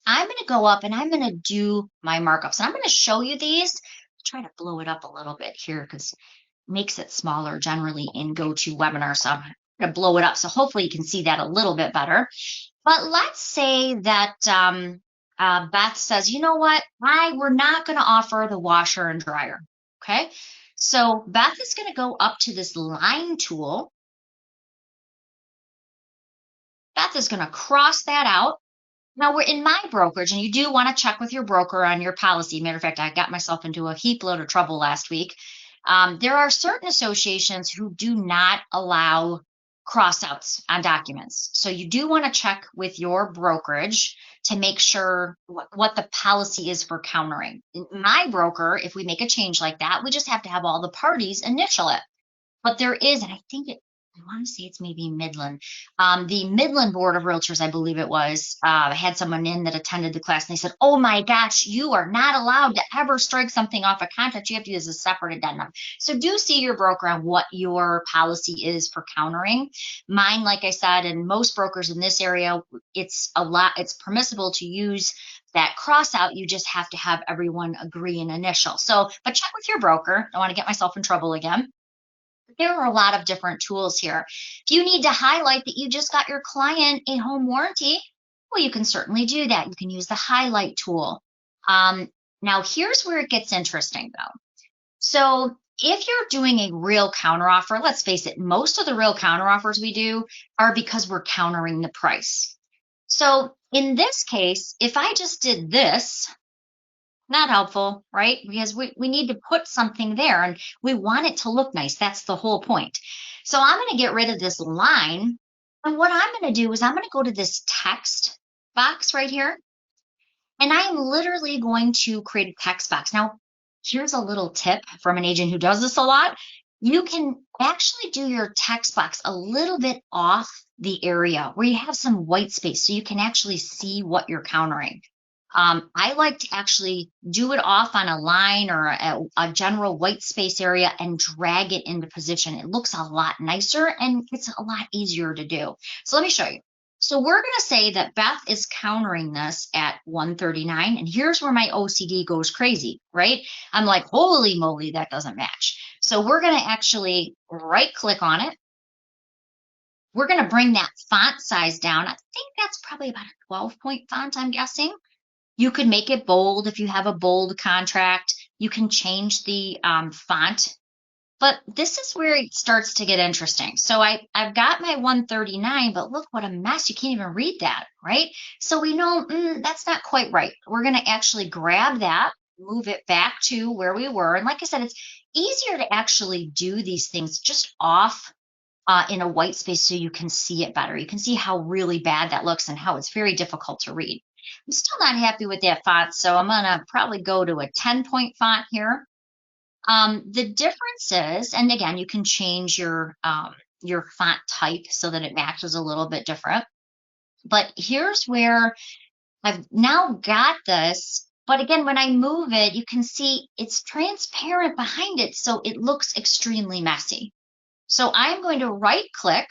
I'm going to go up and I'm going to do my markups. And I'm going to show you these. Try to blow it up a little bit here because it makes it smaller generally in GoToWebinar. So I'm going to blow it up. So hopefully you can see that a little bit better. But let's say that Beth says, you know what? We're not going to offer the washer and dryer. Okay. So Beth is going to go up to this line tool. Beth is going to cross that out. Now we're in my brokerage, and you do want to check with your broker on your policy. Matter of fact, I got myself into a heap load of trouble last week. There are certain associations who do not allow crossouts on documents. So you do want to check with your brokerage to make sure what the policy is for countering. In my broker, if we make a change like that, we just have to have all the parties initial it. But there is, and I want to say it's maybe Midland. The Midland Board of Realtors, I believe it was, had someone in that attended the class, and they said, oh my gosh, you are not allowed to ever strike something off a contract. You have to use a separate addendum. So do see your broker on what your policy is for countering. Mine, like I said, and most brokers in this area, it's permissible to use that cross out. You just have to have everyone agree and initial. So, but check with your broker. I don't want to get myself in trouble again. There are a lot of different tools here. If you need to highlight that you just got your client a home warranty, well, you can certainly do that. You can use the highlight tool. Now, here's where it gets interesting, though. So if you're doing a real counteroffer, let's face it, most of the real counteroffers we do are because we're countering the price. So in this case, if I just did this, not helpful, right? Because we need to put something there and we want it to look nice. That's the whole point. So I'm going to get rid of this line. And what I'm going to do is I'm going to go to this text box right here. And I am literally going to create a text box. Now, here's a little tip from an agent who does this a lot. You can actually do your text box a little bit off the area where you have some white space so you can actually see what you're countering. I like to actually do it off on a line or a general white space area and drag it into position. It looks a lot nicer and it's a lot easier to do. So let me show you. So we're going to say that Beth is countering this at 139. And here's where my OCD goes crazy, right? I'm like, holy moly, that doesn't match. So we're going to actually right click on it. We're going to bring that font size down. I think that's probably about a 12-point font, I'm guessing. You could make it bold if you have a bold contract. You can change the font. But this is where it starts to get interesting. So I've got my 139, but look what a mess. You can't even read that, right? So we know that's not quite right. We're going to actually grab that, move it back to where we were. And like I said, it's easier to actually do these things just off in a white space so you can see it better. You can see how really bad that looks and how it's very difficult to read. I'm still not happy with that font, so I'm going to probably go to a 10-point font here. The difference is, and again, you can change your font type so that it matches a little bit different. But here's where I've now got this. But again, when I move it, you can see it's transparent behind it, so it looks extremely messy. So I'm going to right-click.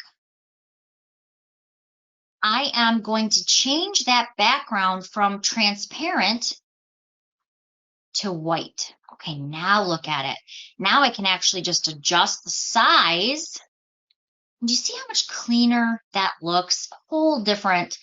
I am going to change that background from transparent to white. Okay, now look at it. Now I can actually just adjust the size. Do you see how much cleaner that looks? Whole different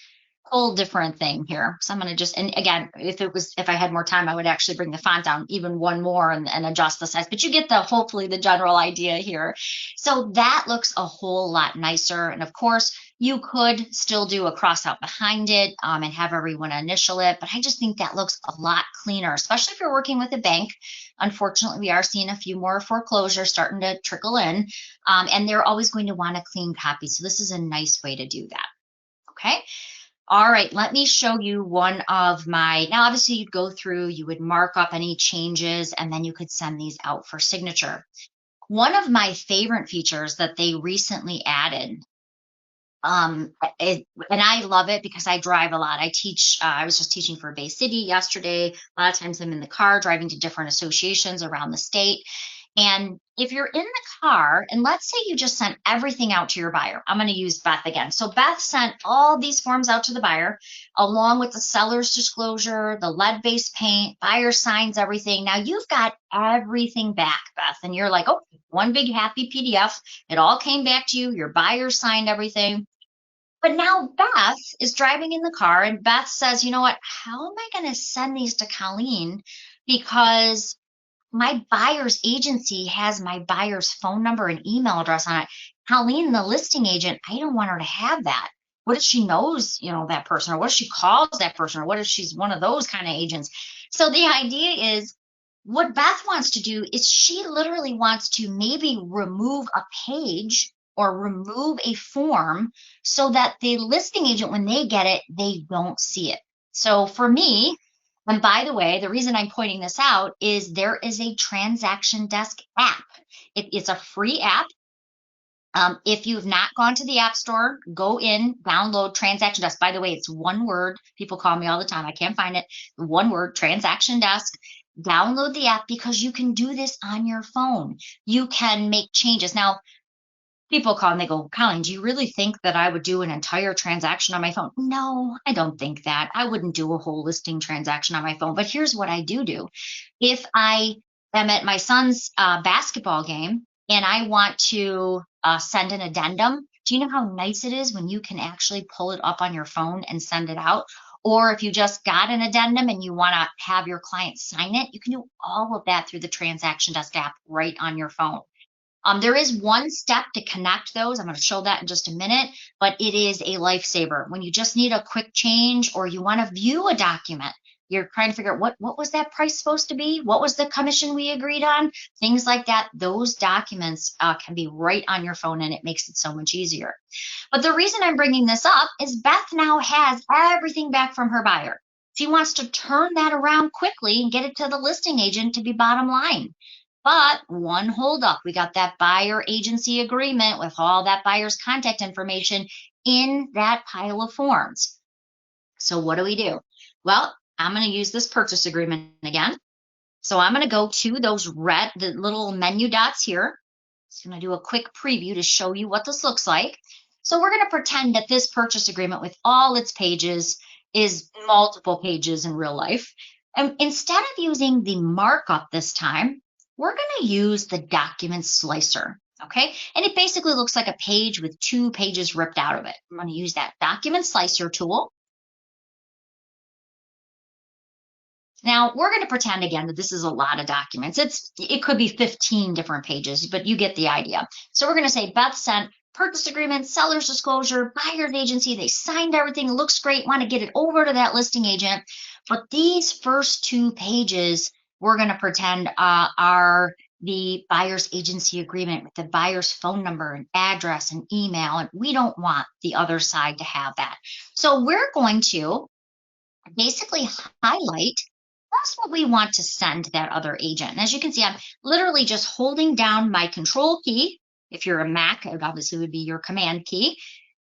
thing here. So I'm going to just, and again, if I had more time, I would actually bring the font down even one more and adjust the size, but you get hopefully the general idea here. So that looks a whole lot nicer. And of course, you could still do a cross out behind it and have everyone initial it, but I just think that looks a lot cleaner, especially if you're working with a bank. Unfortunately, we are seeing a few more foreclosures starting to trickle in, and they're always going to want a clean copy. So this is a nice way to do that. Okay. All right, let me show you one of my, now obviously you'd go through, you would mark up any changes, and then you could send these out for signature. One of my favorite features that they recently added, and I love it because I drive a lot. I teach, I was just teaching for Bay City yesterday. A lot of times I'm in the car driving to different associations around the state. And if you're in the car, and let's say you just sent everything out to your buyer, I'm going to use Beth again. So Beth sent all these forms out to the buyer, along with the seller's disclosure, the lead-based paint, buyer signs everything. Now you've got everything back, Beth, and you're like, oh, one big happy PDF. It all came back to you. Your buyer signed everything. But now Beth is driving in the car, and Beth says, you know what, how am I going to send these to Colleen? Because my buyer's agency has my buyer's phone number and email address on it. Colleen, the listing agent, I don't want her to have that. What if she knows, that person, or what if she calls that person, or what if she's one of those kind of agents? So the idea is, what Beth wants to do is she literally wants to maybe remove a page or remove a form so that the listing agent, when they get it, they don't see it. So for me, and by the way, the reason I'm pointing this out is there is a TransactionDesk app. It's a free app. If you've not gone to the App Store, go in, download TransactionDesk. By the way, it's one word. People call me all the time. I can't find it. One word, TransactionDesk. Download the app because you can do this on your phone. You can make changes. Now, people call and they go, Colleen, do you really think that I would do an entire transaction on my phone? No, I don't think that. I wouldn't do a whole listing transaction on my phone. But here's what I do. If I am at my son's basketball game and I want to send an addendum, do you know how nice it is when you can actually pull it up on your phone and send it out? Or if you just got an addendum and you want to have your client sign it, you can do all of that through the TransactionDesk app right on your phone. There is one step to connect those. I'm going to show that in just a minute, but it is a lifesaver. When you just need a quick change or you want to view a document, you're trying to figure out what was that price supposed to be? What was the commission we agreed on? Things like that. Those documents can be right on your phone, and it makes it so much easier. But the reason I'm bringing this up is Beth now has everything back from her buyer. She wants to turn that around quickly and get it to the listing agent to be bottom line. But one holdup, we got that buyer agency agreement with all that buyer's contact information in that pile of forms. So what do? Well, I'm going to use this purchase agreement again. So I'm going to go to the little menu dots here. Just going to do a quick preview to show you what this looks like. So we're going to pretend that this purchase agreement with all its pages is multiple pages in real life. And instead of using the markup this time, we're going to use the document slicer, okay? And it basically looks like a page with 2 pages ripped out of it. I'm going to use that document slicer tool. Now, we're going to pretend again that this is a lot of documents. It could be 15 different pages, but you get the idea. So we're going to say Beth sent purchase agreement, seller's disclosure, buyer's agency. They signed everything. It looks great. Want to get it over to that listing agent. But these first 2 pages, we're going to pretend are the buyer's agency agreement with the buyer's phone number and address and email, and we don't want the other side to have that. So we're going to basically highlight that's what we want to send to that other agent. And as you can see, I'm literally just holding down my control key. If you're a Mac, it obviously would be your command key.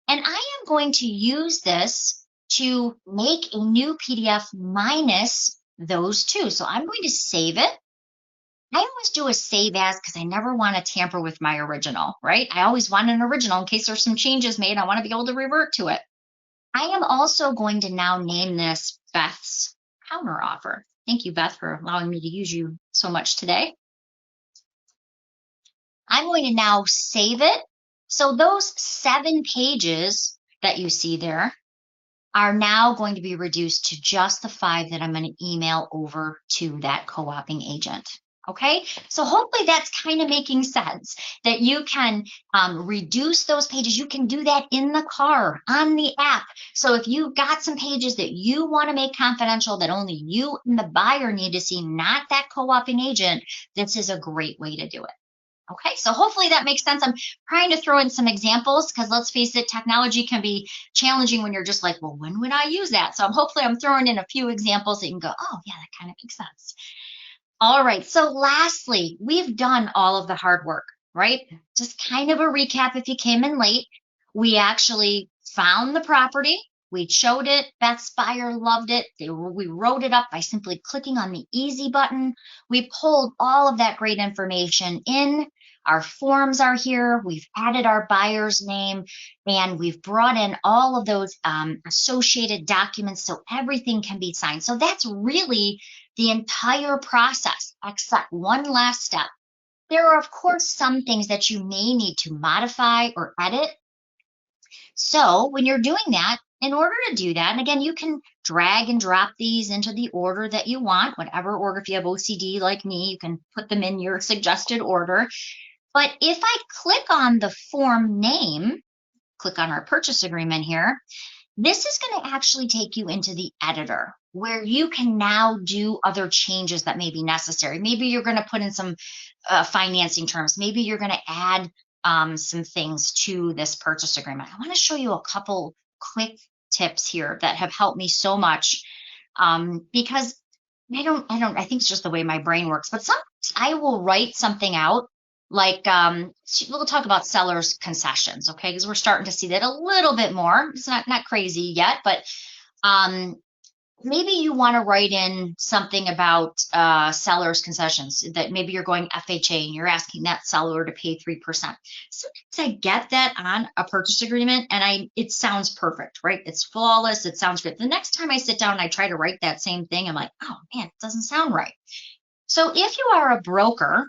And I am going to use this to make a new PDF minus those 2. So I'm going to save it. I always do a save as because I never want to tamper with my original, right? I always want an original in case there's some changes made. I want to be able to revert to it. I am also going to now name this Beth's counter offer. Thank you, Beth, for allowing me to use you so much today. I'm going to now save it. So those 7 pages that you see there are now going to be reduced to just the 5 that I'm going to email over to that co-oping agent. Okay, so hopefully that's kind of making sense, that you can reduce those pages. You can do that in the car, on the app. So if you've got some pages that you want to make confidential, that only you and the buyer need to see, not that co-oping agent, this is a great way to do it. Okay, so hopefully that makes sense. I'm trying to throw in some examples because let's face it, technology can be challenging when you're just like, well, when would I use that? So hopefully I'm throwing in a few examples that you can go, oh yeah, that kind of makes sense. All right, so lastly, we've done all of the hard work, right? Just kind of a recap if you came in late. We actually found the property. We showed it. Beth's buyer loved it. We wrote it up by simply clicking on the easy button. We pulled all of that great information in. Our forms are here. We've added our buyer's name, and we've brought in all of those associated documents so everything can be signed. So that's really the entire process, except one last step. There are, of course, some things that you may need to modify or edit. So when you're doing that, in order to do that, and again, you can drag and drop these into the order that you want, whatever order. If you have OCD like me, you can put them in your suggested order. But if I click on the form name, click on our purchase agreement here, this is going to actually take you into the editor where you can now do other changes that may be necessary. Maybe you're going to put in some financing terms. Maybe you're going to add some things to this purchase agreement. I want to show you a couple quick tips here that have helped me so much because I think it's just the way my brain works, but sometimes I will write something out like, we'll talk about seller's concessions, okay? Because we're starting to see that a little bit more. It's not crazy yet, but maybe you want to write in something about seller's concessions, that maybe you're going FHA and you're asking that seller to pay 3%. Sometimes I get that on a purchase agreement and it sounds perfect, right? It's flawless. It sounds good. The next time I sit down and I try to write that same thing, I'm like, oh man, it doesn't sound right. So if you are a broker,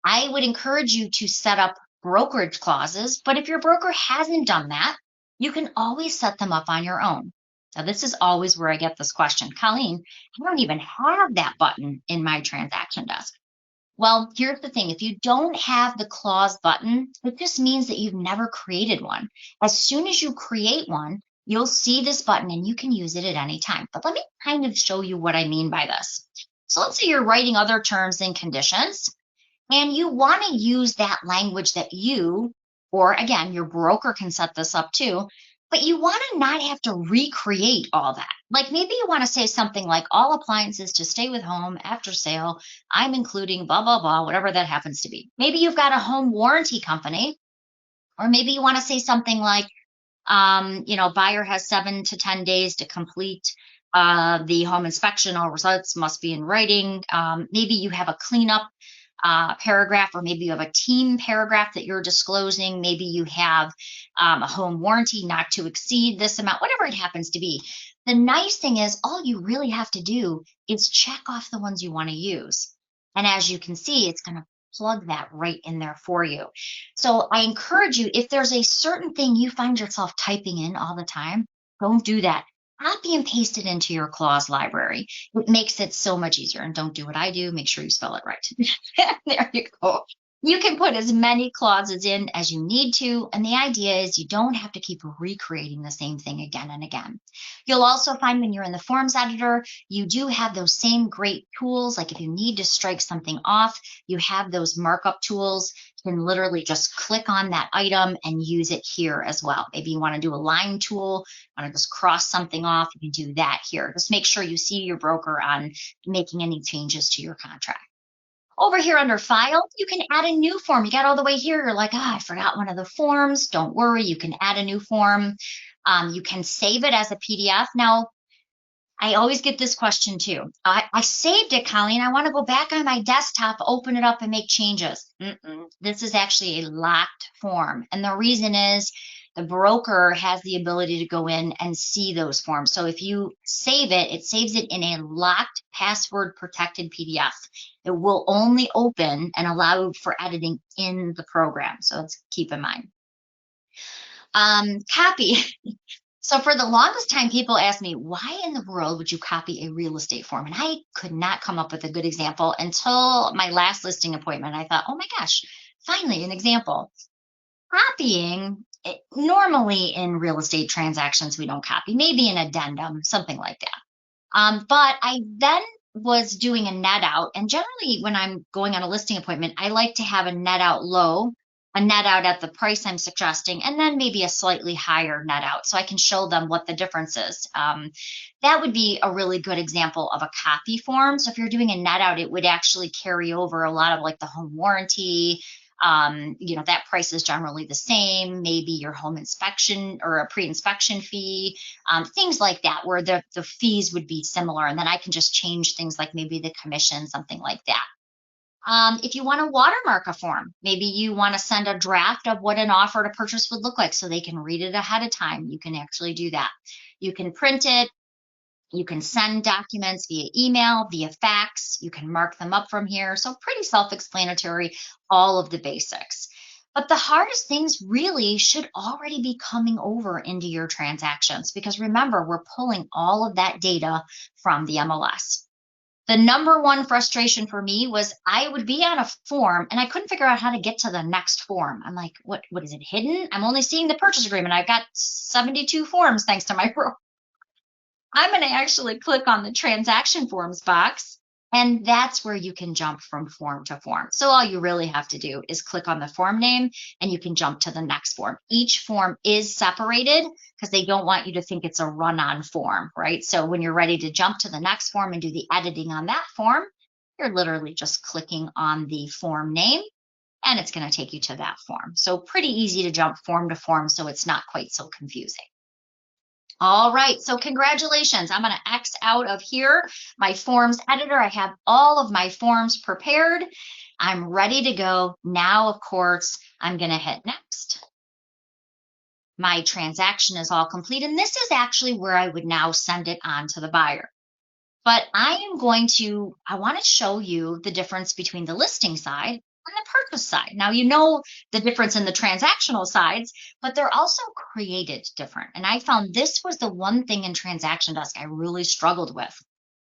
I would encourage you to set up brokerage clauses, but if your broker hasn't done that, you can always set them up on your own. Now, this is always where I get this question. Colleen, I don't even have that button in my transaction desk. Well, here's the thing. If you don't have the clause button, it just means that you've never created one. As soon as you create one, you'll see this button and you can use it at any time. But let me kind of show you what I mean by this. So let's say you're writing other terms and conditions, and you want to use that language that you, or again, your broker can set this up too, but you want to not have to recreate all that. Like maybe you want to say something like all appliances to stay with home after sale, I'm including blah, blah, blah, whatever that happens to be. Maybe you've got a home warranty company, or maybe you want to say something like, buyer has 7 to 10 days to complete the home inspection. All results must be in writing. Maybe you have a cleanup paragraph, or maybe you have a team paragraph that you're disclosing. Maybe you have a home warranty not to exceed this amount, whatever it happens to be. The nice thing is all you really have to do is check off the ones you want to use. And as you can see, it's going to plug that right in there for you. So I encourage you, if there's a certain thing you find yourself typing in all the time, don't do that. Copy and paste it into your clause library. It makes it so much easier. And don't do what I do. Make sure you spell it right. There you go. You can put as many clauses in as you need to. And the idea is you don't have to keep recreating the same thing again and again. You'll also find when you're in the forms editor, you do have those same great tools. Like if you need to strike something off, you have those markup tools. You can literally just click on that item and use it here as well. Maybe you want to do a line tool, want to just cross something off, you can do that here. Just make sure you see your broker on making any changes to your contract. Over here under File, you can add a new form. You got all the way here, you're like, I forgot one of the forms. Don't worry, you can add a new form. You can save it as a PDF. Now, I always get this question too. I saved it, Colleen. I want to go back on my desktop, open it up, and make changes. This is actually a locked form. And the reason is the broker has the ability to go in and see those forms. So if you save it, it saves it in a locked, password protected PDF. It will only open and allow for editing in the program. So let's keep in mind. Copy. So for the longest time, people asked me, why in the world would you copy a real estate form? And I could not come up with a good example until my last listing appointment. I thought, oh my gosh, finally an example. Copying, normally in real estate transactions, we don't copy, maybe an addendum, something like that. But I then was doing a net out. And generally when I'm going on a listing appointment, I like to have a net out low, a net out at the price I'm suggesting, and then maybe a slightly higher net out so I can show them what the difference is. That would be a really good example of a copy form. So if you're doing a net out, it would actually carry over a lot of like the home warranty. That price is generally the same, maybe your home inspection or a pre-inspection fee, things like that, where the fees would be similar. And then I can just change things like maybe the commission, something like that. If you want to watermark a form, maybe you want to send a draft of what an offer to purchase would look like so they can read it ahead of time. You can actually do that. You can print it. You can send documents via email, via fax. You can mark them up from here. So pretty self-explanatory, all of the basics. But the hardest things really should already be coming over into your transactions, because remember, we're pulling all of that data from the MLS. The number one frustration for me was I would be on a form and I couldn't figure out how to get to the next form. I'm like, what is it hidden? I'm only seeing the purchase agreement. I've got 72 forms thanks to my broker. I'm going to actually click on the transaction forms box, and that's where you can jump from form to form. So all you really have to do is click on the form name and you can jump to the next form. Each form is separated because they don't want you to think it's a run-on form, right? So when you're ready to jump to the next form and do the editing on that form, you're literally just clicking on the form name and it's going to take you to that form. So pretty easy to jump form to form, so it's not quite so confusing. All right, so congratulations. I'm going to X out of here, my forms editor. I have all of my forms prepared. I'm ready to go. Now, of course, I'm going to hit next. My transaction is all complete, and this is actually where I would now send it on to the buyer. But I want to show you the difference between the listing side and the purchase side. Now, you know the difference in the transactional sides, but they're also created different. And I found this was the one thing in TransactionDesk I really struggled with.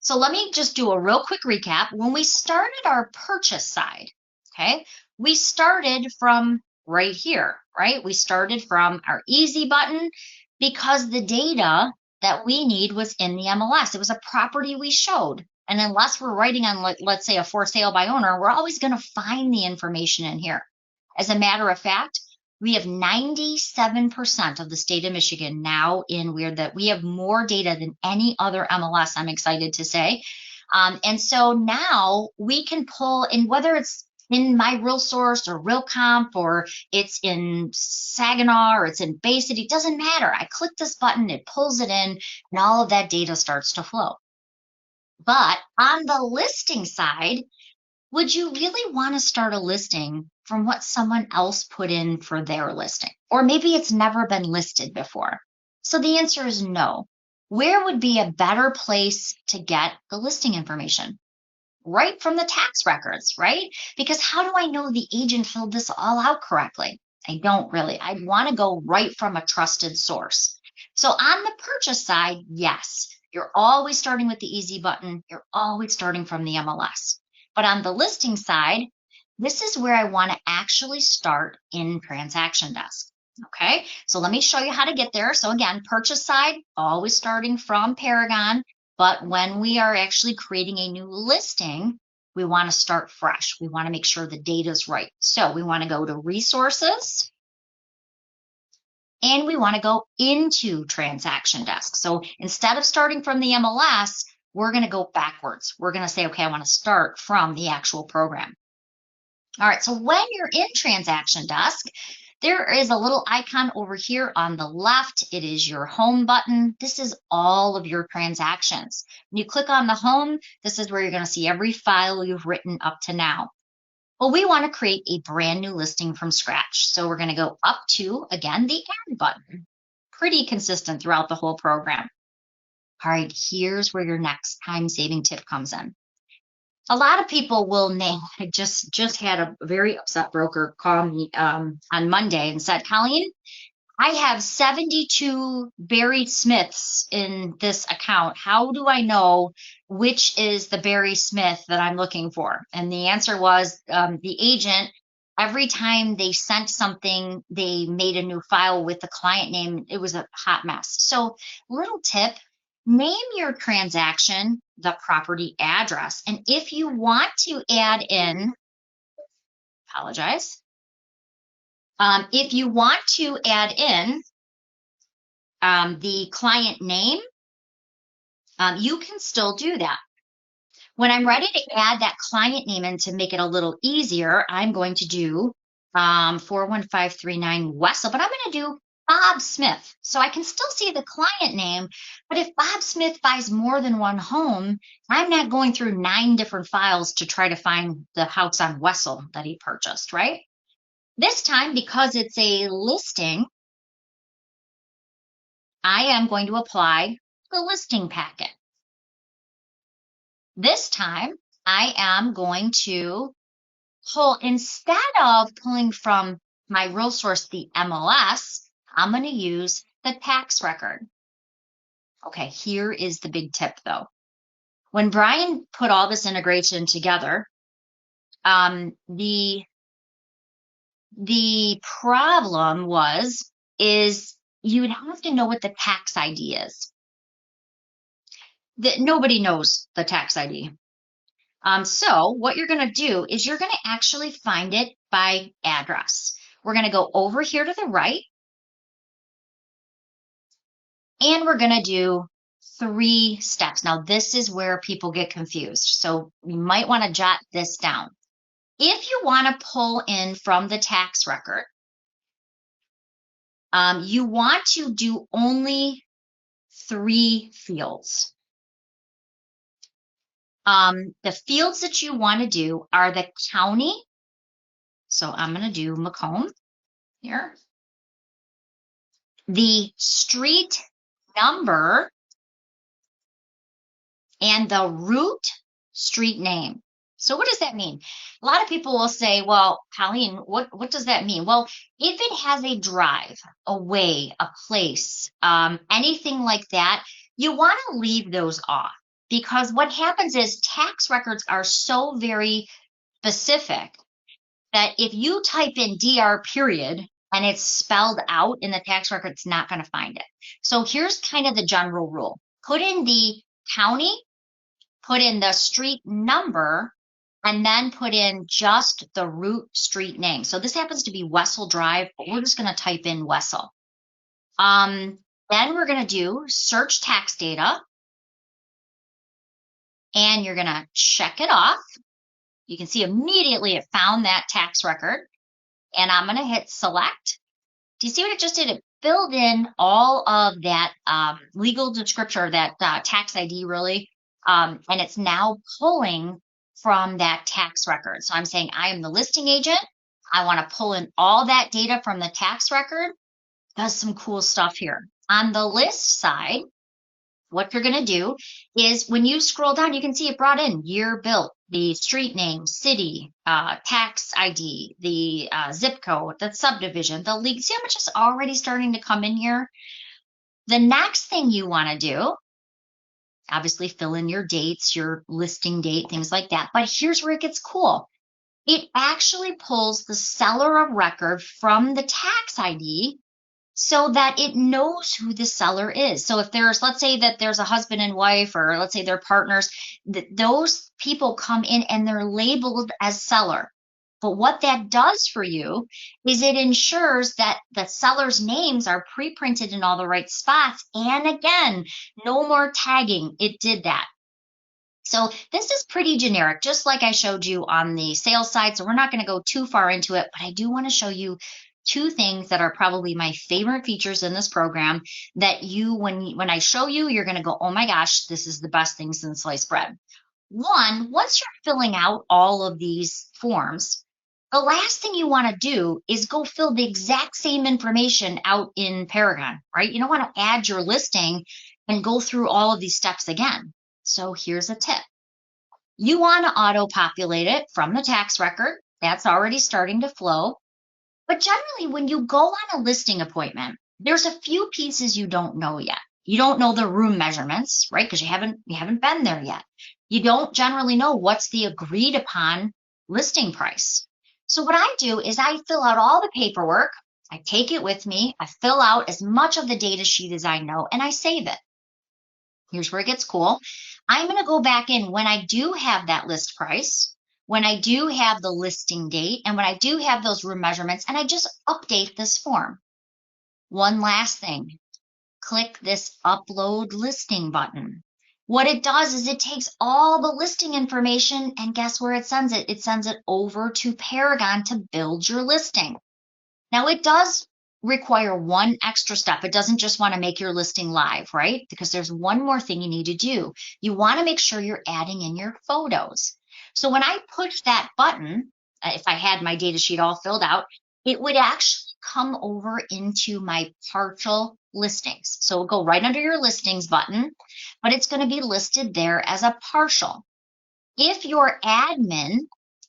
So let me just do a real quick recap. When we started our purchase side, okay, we started from right here, right? We started from our easy button because the data that we need was in the MLS. It was a property we showed. And unless we're writing on, let's say, a for sale by owner, we're always going to find the information in here. As a matter of fact, we have 97% of the state of Michigan now in that we have more data than any other MLS, I'm excited to say. And so now we can pull in, whether it's in MiRealSource or RealComp, or it's in Saginaw, or it's in Bay City, it doesn't matter. I click this button, it pulls it in, and all of that data starts to flow. But on the listing side, would you really want to start a listing from what someone else put in for their listing? Or maybe it's never been listed before. So the answer is no. Where would be a better place to get the listing information? Right from the tax records, right? Because how do I know the agent filled this all out correctly? I don't really. I'd want to go right from a trusted source. So on the purchase side, yes. You're always starting with the easy button. You're always starting from the MLS. But on the listing side, this is where I want to actually start in TransactionDesk. Okay, so let me show you how to get there. So again, purchase side, always starting from Paragon. But when we are actually creating a new listing, we want to start fresh. We want to make sure the data is right. So we want to go to Resources. And we want to go into TransactionDesk. So instead of starting from the MLS, we're going to go backwards. We're going to say, okay, I want to start from the actual program. All right, so when you're in TransactionDesk, there is a little icon over here on the left. It is your home button. This is all of your transactions. When you click on the home, this is where you're going to see every file you've written up to now. Well, we want to create a brand new listing from scratch. So we're going to go up to, again, the add button. Pretty consistent throughout the whole program. All right, here's where your next time-saving tip comes in. A lot of people will name. I just had a very upset broker call me on Monday and said, Colleen, I have 72 Barry Smiths in this account. How do I know which is the Barry Smith that I'm looking for? And the answer was the agent, every time they sent something, they made a new file with the client name. It was a hot mess. So, little tip, name your transaction the property address. And if you want to add in, apologize. If you want to add in the client name, you can still do that. When I'm ready to add that client name in to make it a little easier, I'm going to do 41539 Wessel, but I'm going to do Bob Smith. So I can still see the client name, but if Bob Smith buys more than one home, I'm not going through 9 different files to try to find the house on Wessel that he purchased, right? This time, because it's a listing, I am going to apply the listing packet. This time, I am going to pull, instead of pulling from MiRealSource, the MLS, I'm going to use the tax record. Okay, here is the big tip though. When Brian put all this integration together, the problem is you would have to know what the tax ID is. That nobody knows the tax ID. So what you're going to do is you're going to actually find it by address. We're going to go over here to the right, and we're going to do 3 steps. Now, this is where people get confused. So you might want to jot this down. If you want to pull in from the tax record, you want to do only 3 fields. The fields that you want to do are the county. So I'm going to do Macomb here. The street number and the route street name. So what does that mean? A lot of people will say, well, Colleen, what does that mean? Well, if it has a drive, a way, a place, anything like that, you want to leave those off. Because what happens is tax records are so very specific that if you type in DR period and it's spelled out in the tax record, it's not going to find it. So here's kind of the general rule. Put in the county, put in the street number, and then put in just the route street name. So this happens to be Wessel Drive, but we're just going to type in Wessel. Then we're going to do search tax data. And you're going to check it off. You can see immediately it found that tax record. And I'm going to hit select. Do you see what it just did? It filled in all of that legal description, or that tax ID really. And it's now pulling from that tax record. So I'm saying I am the listing agent. I want to pull in all that data from the tax record. Does some cool stuff here. On the list side, what you're going to do is when you scroll down, you can see it brought in year built, the street name, city, tax ID, the zip code, the subdivision, the league. See how much is already starting to come in here? The next thing you want to do, obviously fill in your dates, your listing date, things like that. But here's where it gets cool. It actually pulls the seller of record from the tax ID so that it knows who the seller is. So if there's, let's say that there's a husband and wife, or let's say they're partners, those people come in and they're labeled as seller. But what that does for you is it ensures that the seller's names are pre-printed in all the right spots. And again, no more tagging. It did that. So this is pretty generic, just like I showed you on the sales side. So we're not going to go too far into it, but I do want to show you 2 things that are probably my favorite features in this program that when I show you, you're going to go, oh my gosh, this is the best thing since sliced bread. One, once you're filling out all of these forms, The last thing you want to do is go fill the exact same information out in Paragon, right? You don't want to add your listing and go through all of these steps again. So here's a tip. You want to auto-populate it from the tax record. That's already starting to flow. But generally, when you go on a listing appointment, there's a few pieces you don't know yet. You don't know the room measurements, right? Because you haven't been there yet. You don't generally know what's the agreed upon listing price. So what I do is I fill out all the paperwork. I take it with me. I fill out as much of the data sheet as I know, and I save it. Here's where it gets cool. I'm going to go back in when I do have that list price, when I do have the listing date, and when I do have those room measurements, and I just update this form. One last thing, click this upload listing button. What it does is it takes all the listing information, and guess where it sends it? It sends it over to Paragon to build your listing. Now, it does require one extra step. It doesn't just want to make your listing live, right? Because there's one more thing you need to do. You want to make sure you're adding in your photos. So when I push that button, if I had my data sheet all filled out, it would actually come over into my partial listings. So it'll go right under your listings button, but it's going to be listed there as a partial. If your admin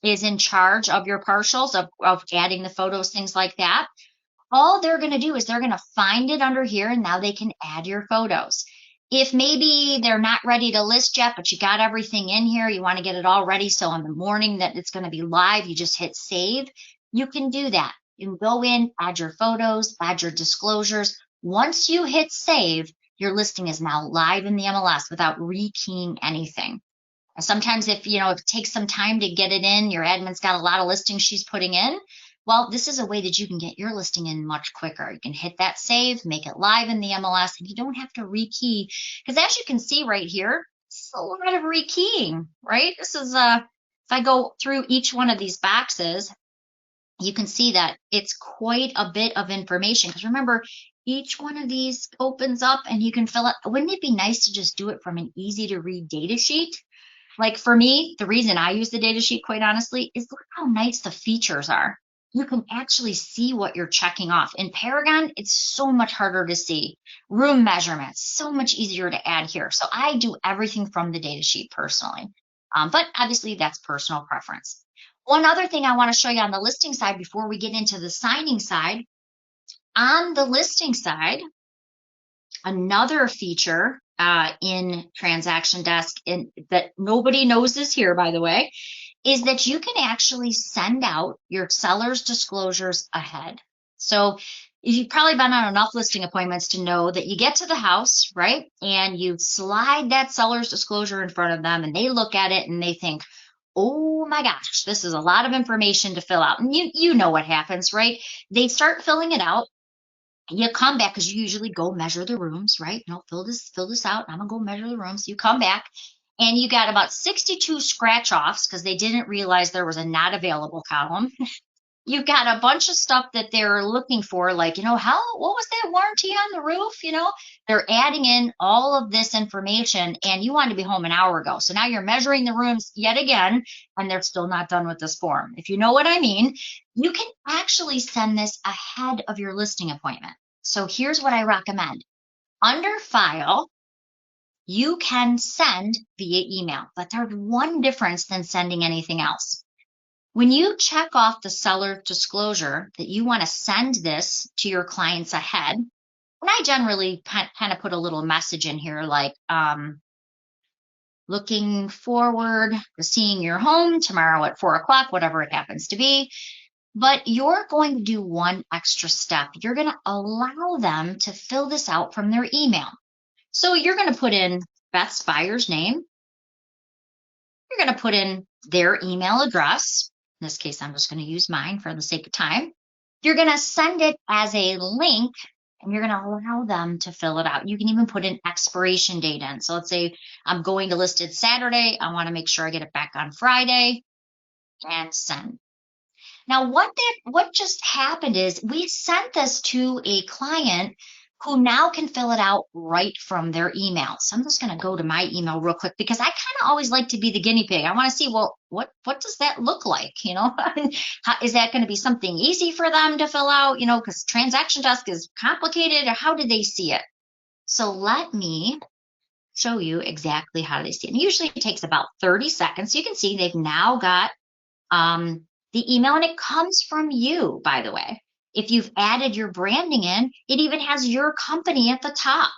is in charge of your partials, of adding the photos, things like that, all they're going to do is they're going to find it under here, and now they can add your photos. If maybe they're not ready to list yet, but you got everything in here, you want to get it all ready, so on the morning that it's going to be live, you just hit save, you can do that. You can go in, add your photos, add your disclosures. Once you hit save, your listing is now live in the MLS without rekeying anything. Sometimes if it takes some time to get it in, your admin's got a lot of listings she's putting in, well, this is a way that you can get your listing in much quicker. You can hit that save, make it live in the MLS, and you don't have to rekey. Because as you can see right here, it's a lot of rekeying, right? This is, if I go through each one of these boxes, you can see that it's quite a bit of information. Because remember, each one of these opens up and you can fill it. Wouldn't it be nice to just do it from an easy to read data sheet? Like for me, the reason I use the data sheet, quite honestly, is look how nice the features are. You can actually see what you're checking off. In Paragon, it's so much harder to see. Room measurements, so much easier to add here. So I do everything from the data sheet personally. But obviously, that's personal preference. One other thing I want to show you on the listing side before we get into the signing side. On the listing side, another feature in TransactionDesk, that nobody knows is here, by the way, is that you can actually send out your seller's disclosures ahead. So you've probably been on enough listing appointments to know that you get to the house, right? And you slide that seller's disclosure in front of them and they look at it and they think, oh my gosh, this is a lot of information to fill out. And you know what happens, right? They start filling it out. You come back because you usually go measure the rooms, right? Fill this out. I'm gonna go measure the rooms. You come back and you got about 62 scratch offs because they didn't realize there was a not available column. You've got a bunch of stuff that they're looking for, like, what was that warranty on the roof? They're adding in all of this information and you wanted to be home an hour ago. So now you're measuring the rooms yet again, and they're still not done with this form. If you know what I mean, you can actually send this ahead of your listing appointment. So here's what I recommend. Under File, you can send via email, but there's one difference than sending anything else. When you check off the seller disclosure that you want to send this to your clients ahead, and I generally kind of put a little message in here like, looking forward to seeing your home tomorrow at 4 o'clock, whatever it happens to be. But you're going to do one extra step. You're going to allow them to fill this out from their email. So you're going to put in Beth's buyer's name. You're going to put in their email address. In this case, I'm just going to use mine for the sake of time. You're going to send it as a link, and you're going to allow them to fill it out. You can even put an expiration date in. So let's say I'm going to list it Saturday. I want to make sure I get it back on Friday, and send. Now, what just happened is we sent this to a client who now can fill it out right from their email. So I'm just going to go to my email real quick because I kind of always like to be the guinea pig. I want to see, well, what does that look like? Is that going to be something easy for them to fill out? Because Transaction Desk is complicated, or how do they see it? So let me show you exactly how they see it. And usually it takes about 30 seconds. So you can see they've now got the email, and it comes from you, by the way. If you've added your branding in, it even has your company at the top.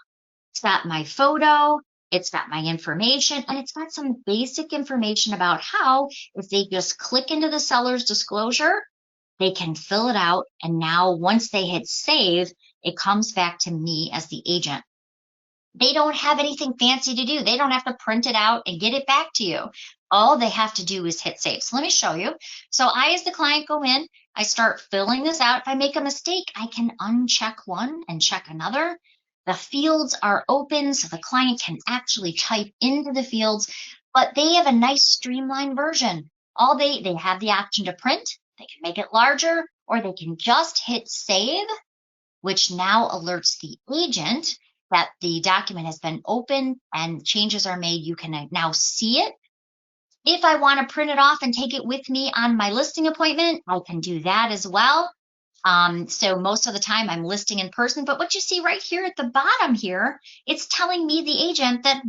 It's got my photo, it's got my information, and it's got some basic information about how, if they just click into the seller's disclosure, they can fill it out. And now once they hit save, it comes back to me as the agent. They don't have anything fancy to do. They don't have to print it out and get it back to you. All they have to do is hit save. So let me show you. So I, as the client, go in, I start filling this out. If I make a mistake, I can uncheck one and check another. The fields are open, so the client can actually type into the fields, but they have a nice streamlined version. They have the option to print. They can make it larger, or they can just hit save, which now alerts the agent that the document has been opened and changes are made. You can now see it. If I want to print it off and take it with me on my listing appointment, I can do that as well. So most of the time I'm listing in person, but what you see right here at the bottom here, it's telling me, the agent, that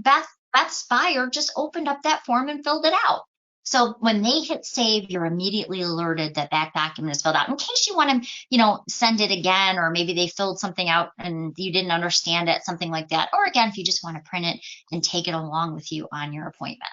Beth's buyer just opened up that form and filled it out. So when they hit save, you're immediately alerted that that document is filled out. In case you want to, send it again, or maybe they filled something out and you didn't understand it, something like that. Or again, if you just want to print it and take it along with you on your appointment.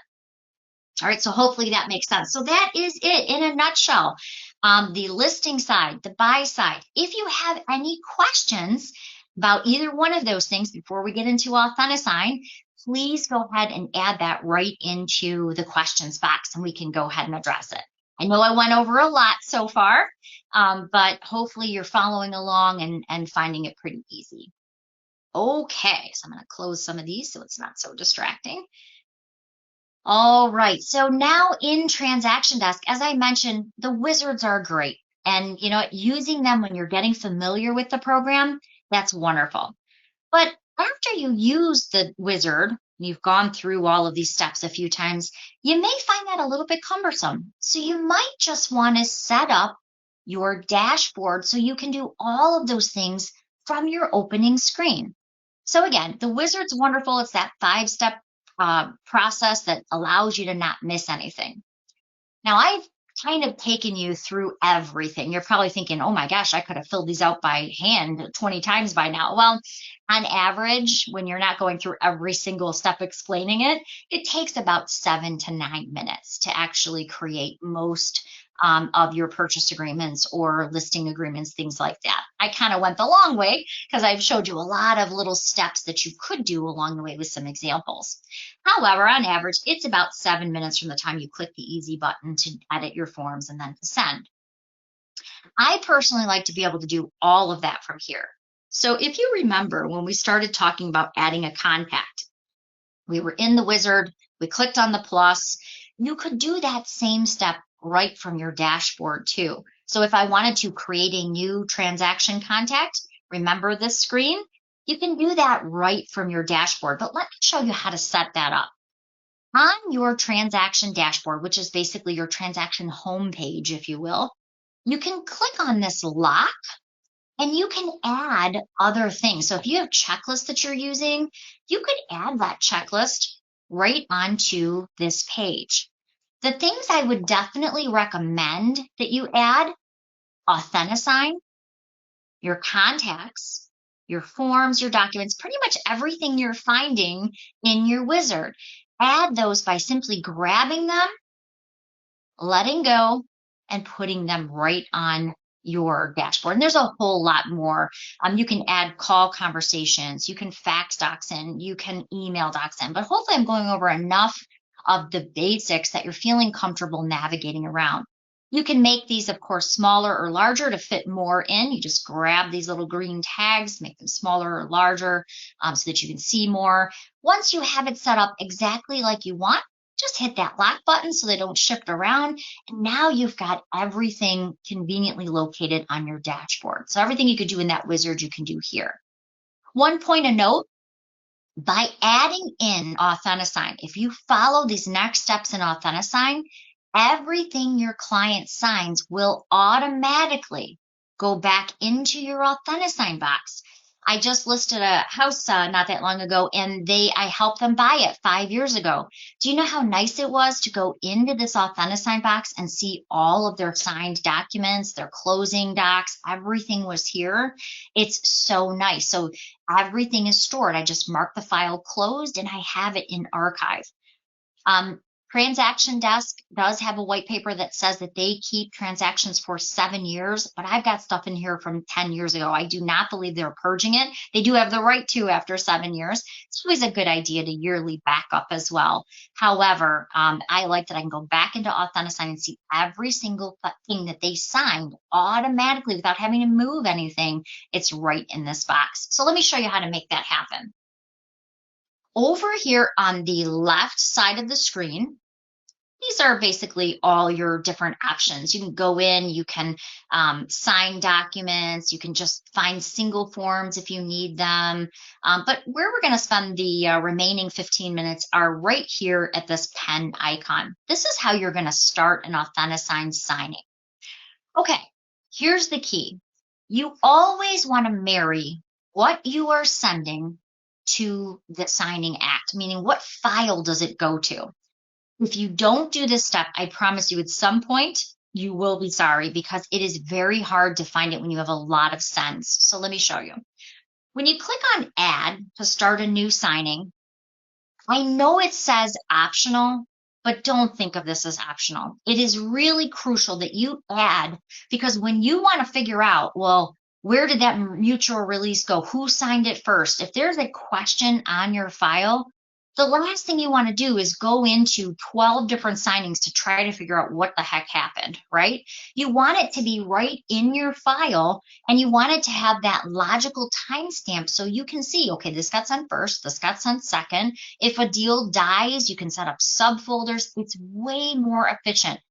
All right, so hopefully that makes sense. So that is it in a nutshell. The listing side, the buy side. If you have any questions about either one of those things before we get into Authentisign, please go ahead and add that right into the questions box and we can go ahead and address it. I know I went over a lot so far, but hopefully you're following along and finding it pretty easy. Okay, so I'm going to close some of these so it's not so distracting. All right, so now in Transaction Desk, as I mentioned, the wizards are great. And using them when you're getting familiar with the program, that's wonderful. But after you use the wizard, you've gone through all of these steps a few times, you may find that a little bit cumbersome. So you might just want to set up your dashboard so you can do all of those things from your opening screen. So again, the wizard's wonderful. It's that 5-step process that allows you to not miss anything. Now, I've kind of taken you through everything. You're probably thinking, oh my gosh, I could have filled these out by hand 20 times by now. Well, on average, when you're not going through every single step explaining it, it takes about 7 to 9 minutes to actually create most of your purchase agreements or listing agreements, things like that. I kind of went the long way because I've showed you a lot of little steps that you could do along the way with some examples. However, on average, it's about 7 minutes from the time you click the easy button to edit your forms and then to send. I personally like to be able to do all of that from here. So if you remember when we started talking about adding a contact, we were in the wizard, we clicked on the plus. You could do that same step right from your dashboard too. So if I wanted to create a new transaction contact, remember this screen? You can do that right from your dashboard, but let me show you how to set that up. On your transaction dashboard, which is basically your transaction homepage, if you will, you can click on this lock and you can add other things. So if you have checklists that you're using, you could add that checklist right onto this page. The things I would definitely recommend that you add: Authentisign, your contacts, your forms, your documents, pretty much everything you're finding in your wizard. Add those by simply grabbing them, letting go, and putting them right on your dashboard. And there's a whole lot more. You can add call conversations, you can fax docs in, you can email docs in, but hopefully I'm going over enough of the basics that you're feeling comfortable navigating around. You can make these, of course, smaller or larger to fit more in. You just grab these little green tags, make them smaller or larger so that you can see more. Once you have it set up exactly like you want, just hit that lock button so they don't shift around. And now you've got everything conveniently located on your dashboard. So everything you could do in that wizard, you can do here. One point of note, by adding in Authentisign, if you follow these next steps in Authentisign, everything your client signs will automatically go back into your Authentisign box. I just listed a house not that long ago, and I helped them buy it 5 years ago. Do you know how nice it was to go into this Authentisign box and see all of their signed documents, their closing docs, everything was here? It's so nice. So everything is stored. I just mark the file closed and I have it in archive. Transaction Desk does have a white paper that says that they keep transactions for 7 years, but I've got stuff in here from 10 years ago. I do not believe they're purging it. They do have the right to after 7 years. It's always a good idea to yearly backup as well. However, I like that I can go back into Authentisign and see every single thing that they signed automatically without having to move anything. It's right in this box. So let me show you how to make that happen. Over here on the left side of the screen, these are basically all your different options. You can go in, you can sign documents, you can just find single forms if you need them. But where we're going to spend the remaining 15 minutes are right here at this pen icon. This is how you're going to start an Authentisign signing. Okay, here's the key. You always want to marry what you are sending to the signing act, meaning what file does it go to? If you don't do this step, I promise you at some point, you will be sorry because it is very hard to find it when you have a lot of sends. So let me show you. When you click on Add to start a new signing, I know it says optional, but don't think of this as optional. It is really crucial that you add, because when you want to figure out, well, where did that mutual release go? Who signed it first? If there's a question on your file, the last thing you want to do is go into 12 different signings to try to figure out what the heck happened, right? You want it to be right in your file, and you want it to have that logical timestamp so you can see, okay, this got sent first, this got sent second. If a deal dies, you can set up subfolders. It's way more efficient.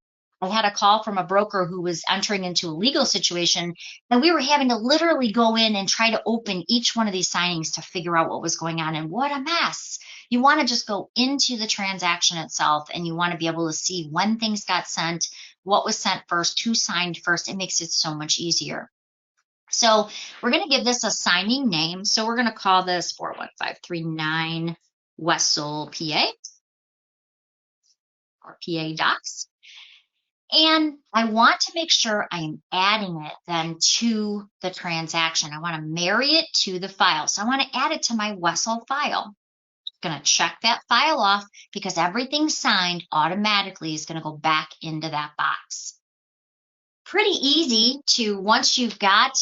I had a call from a broker who was entering into a legal situation, and we were having to literally go in and try to open each one of these signings to figure out what was going on, and what a mess. You want to just go into the transaction itself, and you want to be able to see when things got sent, what was sent first, who signed first. It makes it so much easier. So we're going to give this a signing name. So we're going to call this 41539 Wessel, PA, or PA Docs. And I want to make sure I am adding it then to the transaction. I want to marry it to the file. So I want to add it to my Wessel file. I'm going to check that file off because everything signed automatically is going to go back into that box. Pretty easy to, once you've got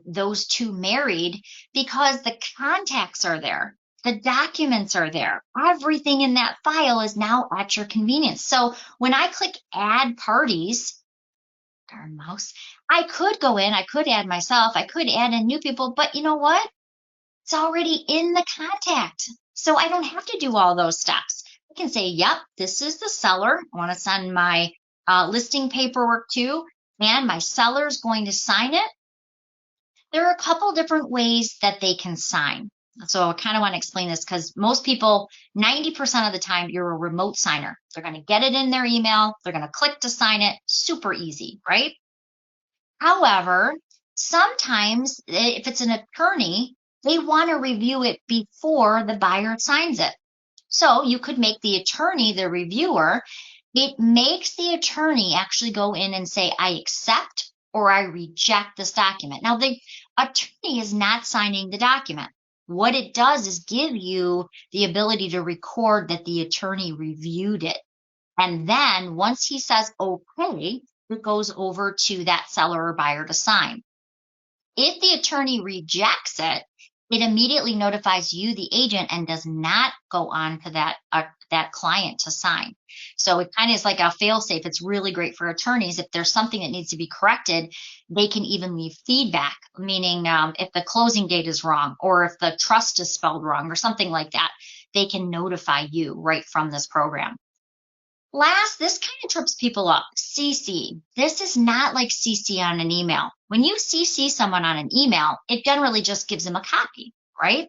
those two married, because the contacts are there. The documents are there. Everything in that file is now at your convenience. So when I click Add Parties, darn mouse, I could go in, I could add myself, I could add in new people, but you know what? It's already in the contact. So I don't have to do all those steps. I can say, yep, this is the seller. I want to send my listing paperwork to, and my seller is going to sign it. There are a couple different ways that they can sign. So I kind of want to explain this because most people, 90% of the time, you're a remote signer. They're going to get it in their email. They're going to click to sign it. Super easy, right? However, sometimes if it's an attorney, they want to review it before the buyer signs it. So you could make the attorney the reviewer. It makes the attorney actually go in and say, I accept or I reject this document. Now, the attorney is not signing the document. What it does is give you the ability to record that the attorney reviewed it. And then once he says, okay, it goes over to that seller or buyer to sign. If the attorney rejects it, it immediately notifies you, the agent, and does not go on to that client to sign. So it kind of is like a fail-safe. It's really great for attorneys. If there's something that needs to be corrected, they can even leave feedback, meaning if the closing date is wrong or if the trust is spelled wrong or something like that, they can notify you right from this program. Last, this kind of trips people up. CC. This is not like CC on an email. When you CC someone on an email, it generally just gives them a copy. right?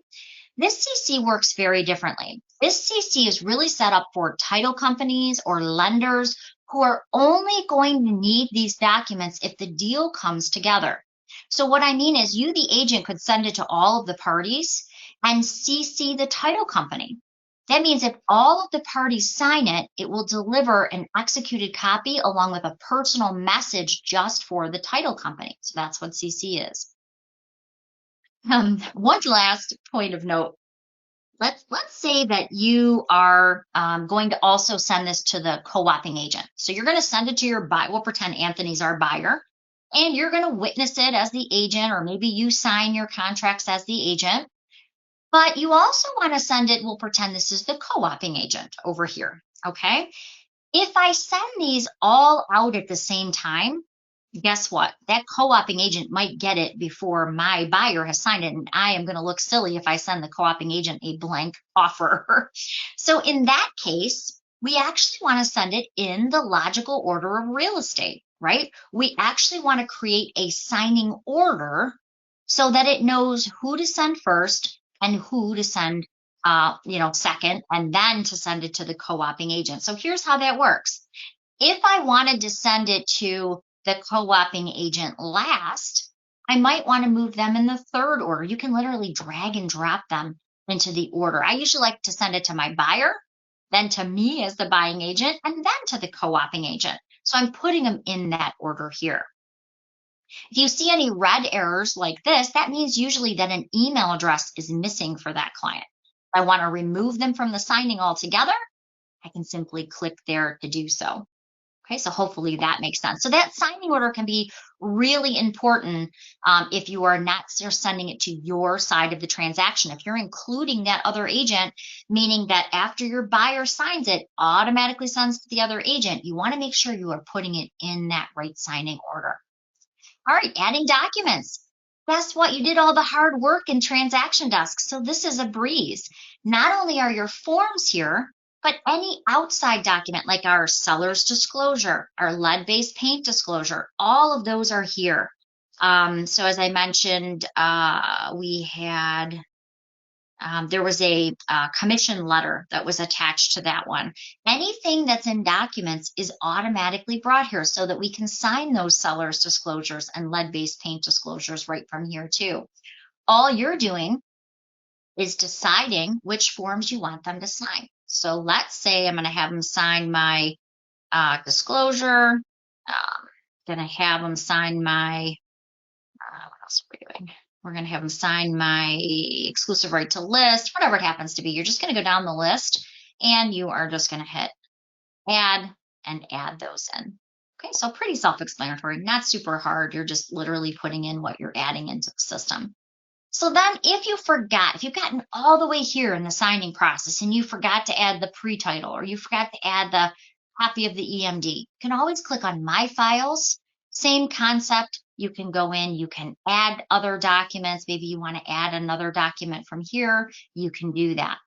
This CC works very differently. This CC is really set up for title companies or lenders who are only going to need these documents if the deal comes together. So what I mean is you, the agent, could send it to all of the parties and CC the title company. That means if all of the parties sign it, it will deliver an executed copy along with a personal message just for the title company. So that's what CC is. One last point of note. Let's say that you are going to also send this to the co-opting agent. So you're going to send it to your buyer. We'll pretend Anthony's our buyer, and you're going to witness it as the agent, or maybe you sign your contracts as the agent. But you also want to send it, we'll pretend this is the co-opting agent over here, okay? If I send these all out at the same time, guess what? That co-opting agent might get it before my buyer has signed it, and I am going to look silly if I send the co-opting agent a blank offer. So in that case, we actually want to send it in the logical order of real estate, right? We actually want to create a signing order so that it knows who to send first and who to send second, and then to send it to the co-opting agent. So here's how that works. If I wanted to send it to the co-opting agent last, I might want to move them in the third order. You can literally drag and drop them into the order. I usually like to send it to my buyer, then to me as the buying agent, and then to the co-opting agent. So I'm putting them in that order here. If you see any red errors like this, that means usually that an email address is missing for that client. If I want to remove them from the signing altogether, I can simply click there to do so. Okay, so hopefully that makes sense. So that signing order can be really important if you are not just sending it to your side of the transaction. If you're including that other agent, meaning that after your buyer signs it, automatically sends to the other agent, you want to make sure you are putting it in that right signing order. All right, adding documents. Guess what? You did all the hard work in TransactionDesk, so this is a breeze. Not only are your forms here, but any outside document like our seller's disclosure, our lead-based paint disclosure, all of those are here. So as I mentioned, there was a commission letter that was attached to that one. Anything that's in documents is automatically brought here so that we can sign those seller's disclosures and lead-based paint disclosures right from here too. All you're doing is deciding which forms you want them to sign. So let's say I'm going to have them sign my disclosure. Going to have them sign my, what else are we doing? We're going to have them sign my exclusive right to list, whatever it happens to be. You're just going to go down the list and you are just going to hit add and add those in. Okay, so pretty self-explanatory, not super hard. You're just literally putting in what you're adding into the system. So then if you've gotten all the way here in the signing process and you forgot to add the pre-title or you forgot to add the copy of the EMD, you can always click on My Files. Same concept. You can go in, you can add other documents. Maybe you want to add another document from here. You can do that.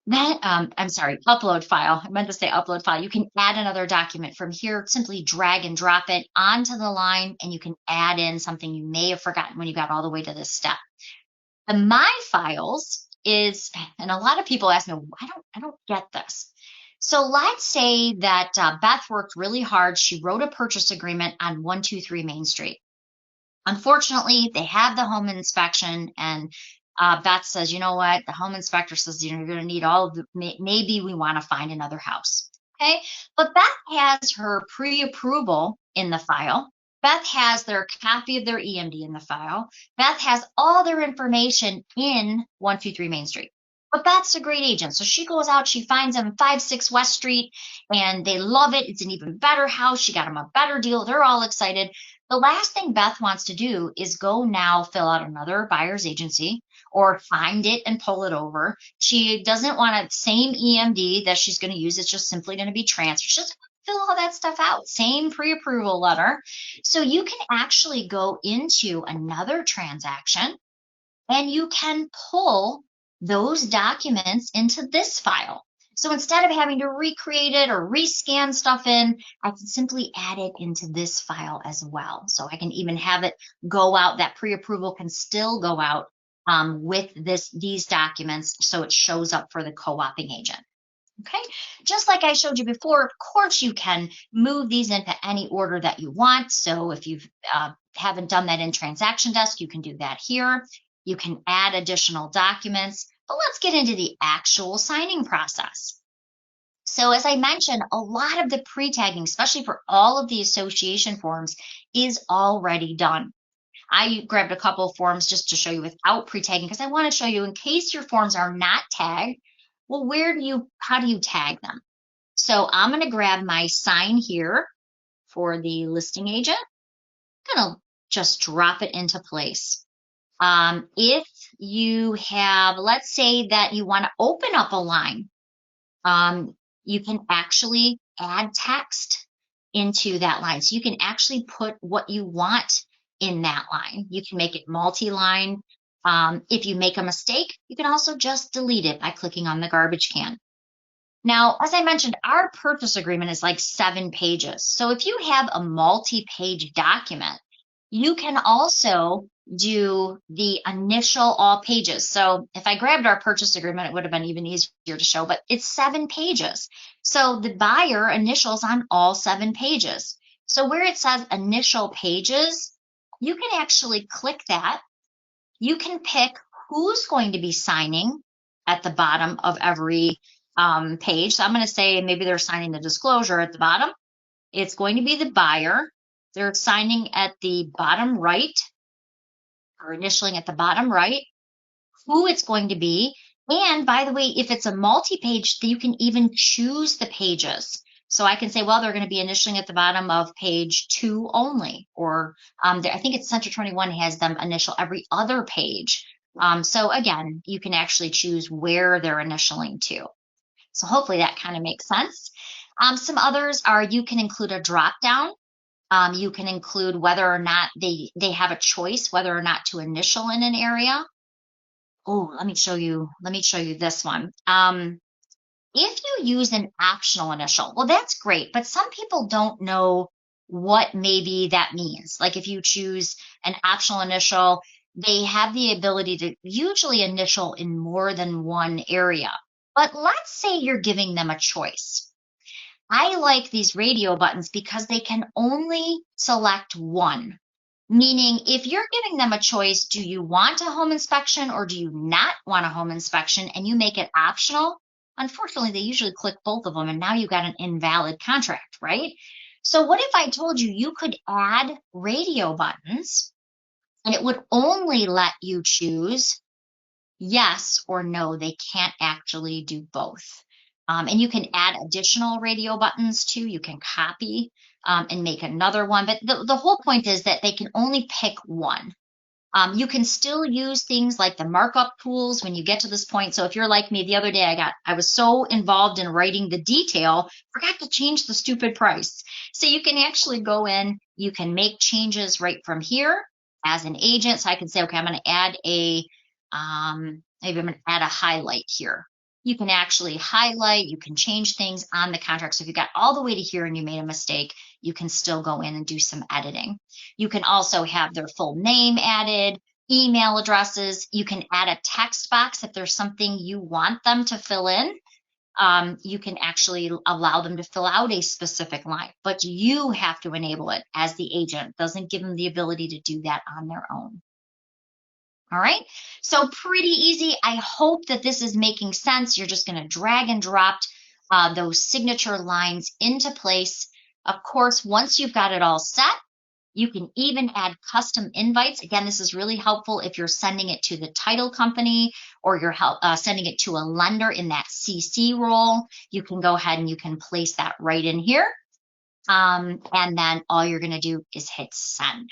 Then, upload file. I meant to say upload file. You can add another document from here. Simply drag and drop it onto the line, and you can add in something you may have forgotten when you got all the way to this step. The My Files is, and a lot of people ask me, I don't get this. So let's say that Beth worked really hard. She wrote a purchase agreement on 123 Main Street. Unfortunately, they have the home inspection, and Beth says, you know what? The home inspector says, you're going to need all of the, maybe we want to find another house. Okay. But Beth has her pre-approval in the file. Beth has their copy of their EMD in the file. Beth has all their information in 123 Main Street. But Beth's a great agent. So she goes out, she finds them 56 West Street, and they love it. It's an even better house. She got them a better deal. They're all excited. The last thing Beth wants to do is go now fill out another buyer's agency or find it and pull it over. She doesn't want a same EMD that she's going to use. It's just simply going to be transferred. She doesn't fill all that stuff out. Same pre-approval letter. So you can actually go into another transaction and you can pull those documents into this file. So instead of having to recreate it or rescan stuff in, I can simply add it into this file as well. So I can even have it go out. That pre-approval can still go out with these documents so it shows up for the co-oping agent. Okay, just like I showed you before, of course you can move these into any order that you want. So if you haven't done that in TransactionDesk, you can do that here. You can add additional documents, but let's get into the actual signing process. So as I mentioned, a lot of the pre-tagging, especially for all of the association forms, is already done. I grabbed a couple of forms just to show you without pre-tagging because I want to show you in case your forms are not tagged, well, how do you tag them? So I'm going to grab my sign here for the listing agent. I'm going to just drop it into place. If you have, let's say that you want to open up a line, you can actually add text into that line. So you can actually put what you want in that line. You can make it multi-line. If you make a mistake, you can also just delete it by clicking on the garbage can. Now, as I mentioned, our purchase agreement is like 7 pages. So if you have a multi-page document, you can also do the initial all pages. So if I grabbed our purchase agreement, it would have been even easier to show, but it's 7 pages. So the buyer initials on all 7 pages. So where it says initial pages, you can actually click that. You can pick who's going to be signing at the bottom of every page. So I'm going to say maybe they're signing the disclosure at the bottom. It's going to be the buyer. They're signing at the bottom right, or initialing at the bottom right, who it's going to be. And by the way, if it's a multi-page, you can even choose the pages. So I can say, well, they're going to be initialing at the bottom of page 2 only, or I think it's Center 21 has them initial every other page. So again, you can actually choose where they're initialing to. So hopefully that kind of makes sense. Some others are you can include a drop down. You can include whether or not they have a choice whether or not to initial in an area. Oh, let me show you this one. If you use an optional initial, well, that's great, but some people don't know what maybe that means. Like if you choose an optional initial, they have the ability to usually initial in more than one area. But let's say you're giving them a choice. I like these radio buttons because they can only select one. Meaning, if you're giving them a choice, do you want a home inspection or do you not want a home inspection, and you make it optional, unfortunately, they usually click both of them, and now you've got an invalid contract, right? So what if I told you you could add radio buttons, and it would only let you choose yes or no? They can't actually do both. And you can add additional radio buttons too. You can copy and make another one. But the whole point is that they can only pick one. You can still use things like the markup tools when you get to this point. So if you're like me, the other day I was so involved in writing the detail, forgot to change the stupid price. So you can actually go in, you can make changes right from here as an agent. So I can say, okay, I'm going to add maybe I'm going to add a highlight here. You can actually highlight, you can change things on the contract. So if you got all the way to here and you made a mistake, you can still go in and do some editing. You can also have their full name added, email addresses. You can add a text box if there's something you want them to fill in. You can actually allow them to fill out a specific line, but you have to enable it as the agent. It doesn't give them the ability to do that on their own. All right, so pretty easy. I hope that this is making sense. You're just going to drag and drop those signature lines into place. Of course, once you've got it all set, you can even add custom invites. Again, this is really helpful if you're sending it to the title company or you're sending it to a lender in that CC role. You can go ahead and you can place that right in here. And then all you're going to do is hit send.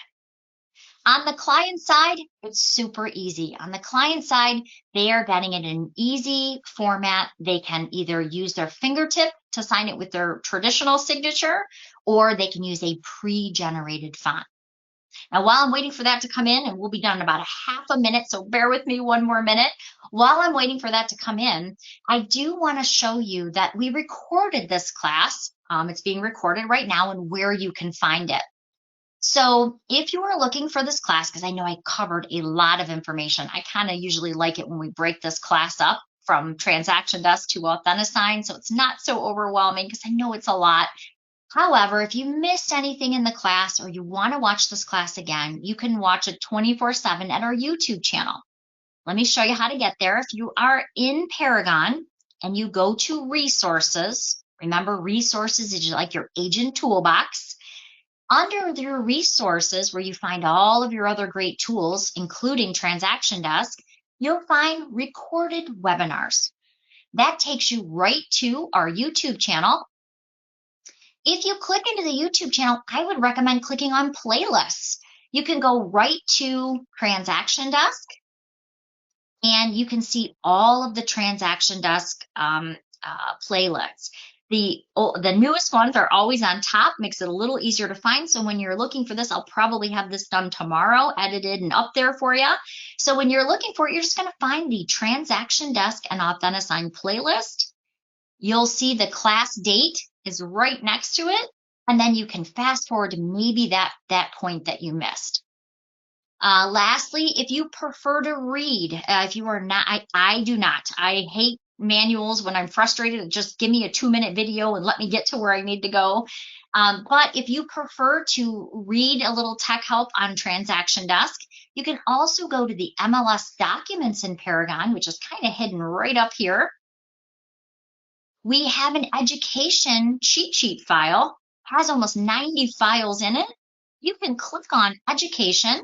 On the client side, it's super easy. On the client side, they are getting it in an easy format. They can either use their fingertip to sign it with their traditional signature, or they can use a pre-generated font. Now, while I'm waiting for that to come in, and we'll be done in about a half a minute, so bear with me one more minute. While I'm waiting for that to come in, I do want to show you that we recorded this class. It's being recorded right now and where you can find it. So if you are looking for this class, because I know I covered a lot of information, I kind of usually like it when we break this class up from Transaction Desk to Authentisign, so it's not so overwhelming because I know it's a lot. However, if you missed anything in the class or you want to watch this class again, you can watch it 24/7 at our YouTube channel. Let me show you how to get there. If you are in Paragon and you go to Resources, remember Resources is like your agent toolbox. Under your Resources, where you find all of your other great tools, including Transaction Desk, you'll find Recorded Webinars. That takes you right to our YouTube channel. If you click into the YouTube channel, I would recommend clicking on Playlists. You can go right to Transaction Desk, and you can see all of the Transaction Desk playlists. The newest ones are always on top, makes it a little easier to find. So when you're looking for this, I'll probably have this done tomorrow, edited and up there for you. So when you're looking for it, you're just going to find the Transaction Desk and Authentisign playlist. You'll see the class date is right next to it, and then you can fast forward to maybe that point that you missed. Lastly, if you prefer to read, if you are not, I do not. I hate manuals. When I'm frustrated, just give me a 2-minute video and let me get to where I need to go. But if you prefer to read a little tech help on Transaction Desk, you can also go to the MLS documents in Paragon, which is kind of hidden right up here. We have an education cheat sheet file, has almost 90 files in it. You can click on education,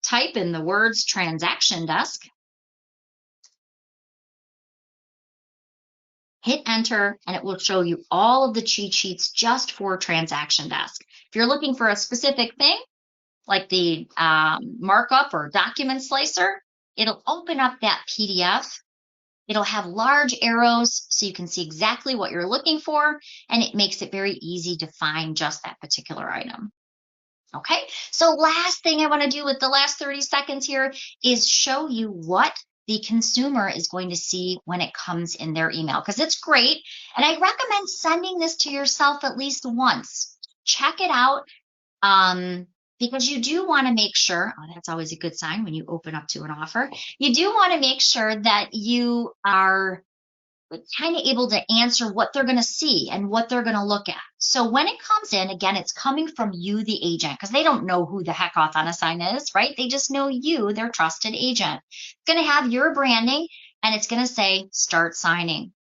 type in the words Transaction Desk, hit enter, and it will show you all of the cheat sheets just for Transaction Desk. If you're looking for a specific thing, like the markup or document slicer, it'll open up that PDF. It'll have large arrows so you can see exactly what you're looking for, and it makes it very easy to find just that particular item. Okay, so last thing I want to do with the last 30 seconds here is show you what the consumer is going to see when it comes in their email, because it's great. And I recommend sending this to yourself at least once. Check it out, because you do want to make sure, oh, that's always a good sign when you open up to an offer. You do want to make sure that you are kind of able to answer what they're going to see and what they're going to look at. So when it comes in, again, it's coming from you, the agent, because they don't know who the heck Authentisign is, right? They just know you, their trusted agent. It's going to have your branding, and it's going to say start signing.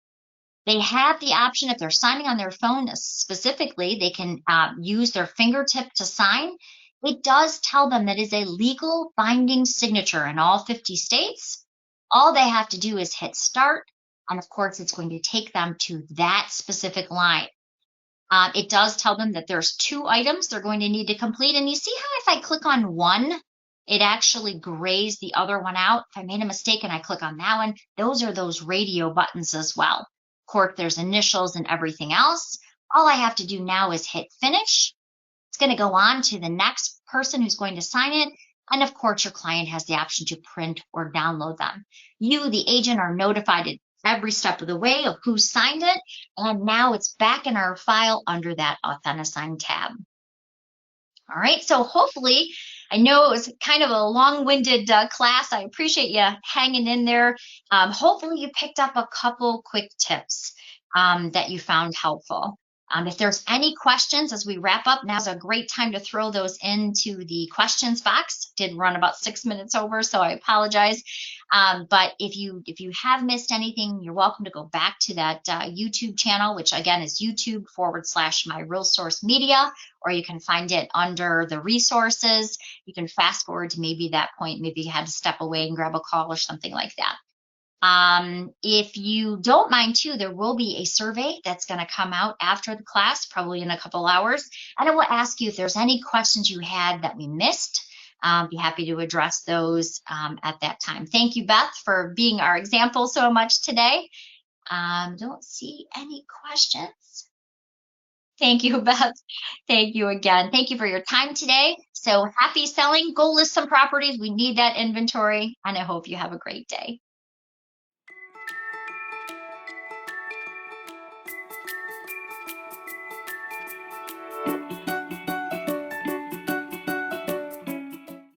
They have the option, if they're signing on their phone specifically, they can use their fingertip to sign. It does tell them that is a legal binding signature in all 50 states. All they have to do is hit start. And of course, it's going to take them to that specific line. It does tell them that there's 2 items they're going to need to complete. And you see how if I click on one, it actually grays the other one out. If I made a mistake and I click on that one, those are those radio buttons as well. Of course, there's initials and everything else. All I have to do now is hit finish. It's going to go on to the next person who's going to sign it. And of course, your client has the option to print or download them. You, the agent, are notified at every step of the way of who signed it, and now it's back in our file under that Authentisign tab. All right, so hopefully, I know it was kind of a long-winded class. I appreciate you hanging in there. Hopefully you picked up a couple quick tips that you found helpful. If there's any questions as we wrap up, now's a great time to throw those into the questions box. Did run about 6 minutes over, so I apologize. But if you have missed anything, you're welcome to go back to that YouTube channel, which again is YouTube/MiRealSource Media, or you can find it under the resources. You can fast forward to maybe that point. Maybe you had to step away and grab a call or something like that. If you don't mind too, there will be a survey that's going to come out after the class, probably in a couple hours, and it will ask you if there's any questions you had that we missed. Be happy to address those at that time. Thank you, Beth, for being our example so much today. Don't see any questions. Thank you, Beth. Thank you again. Thank you for your time today. So happy selling. Go list some properties. We need that inventory, and I hope you have a great day.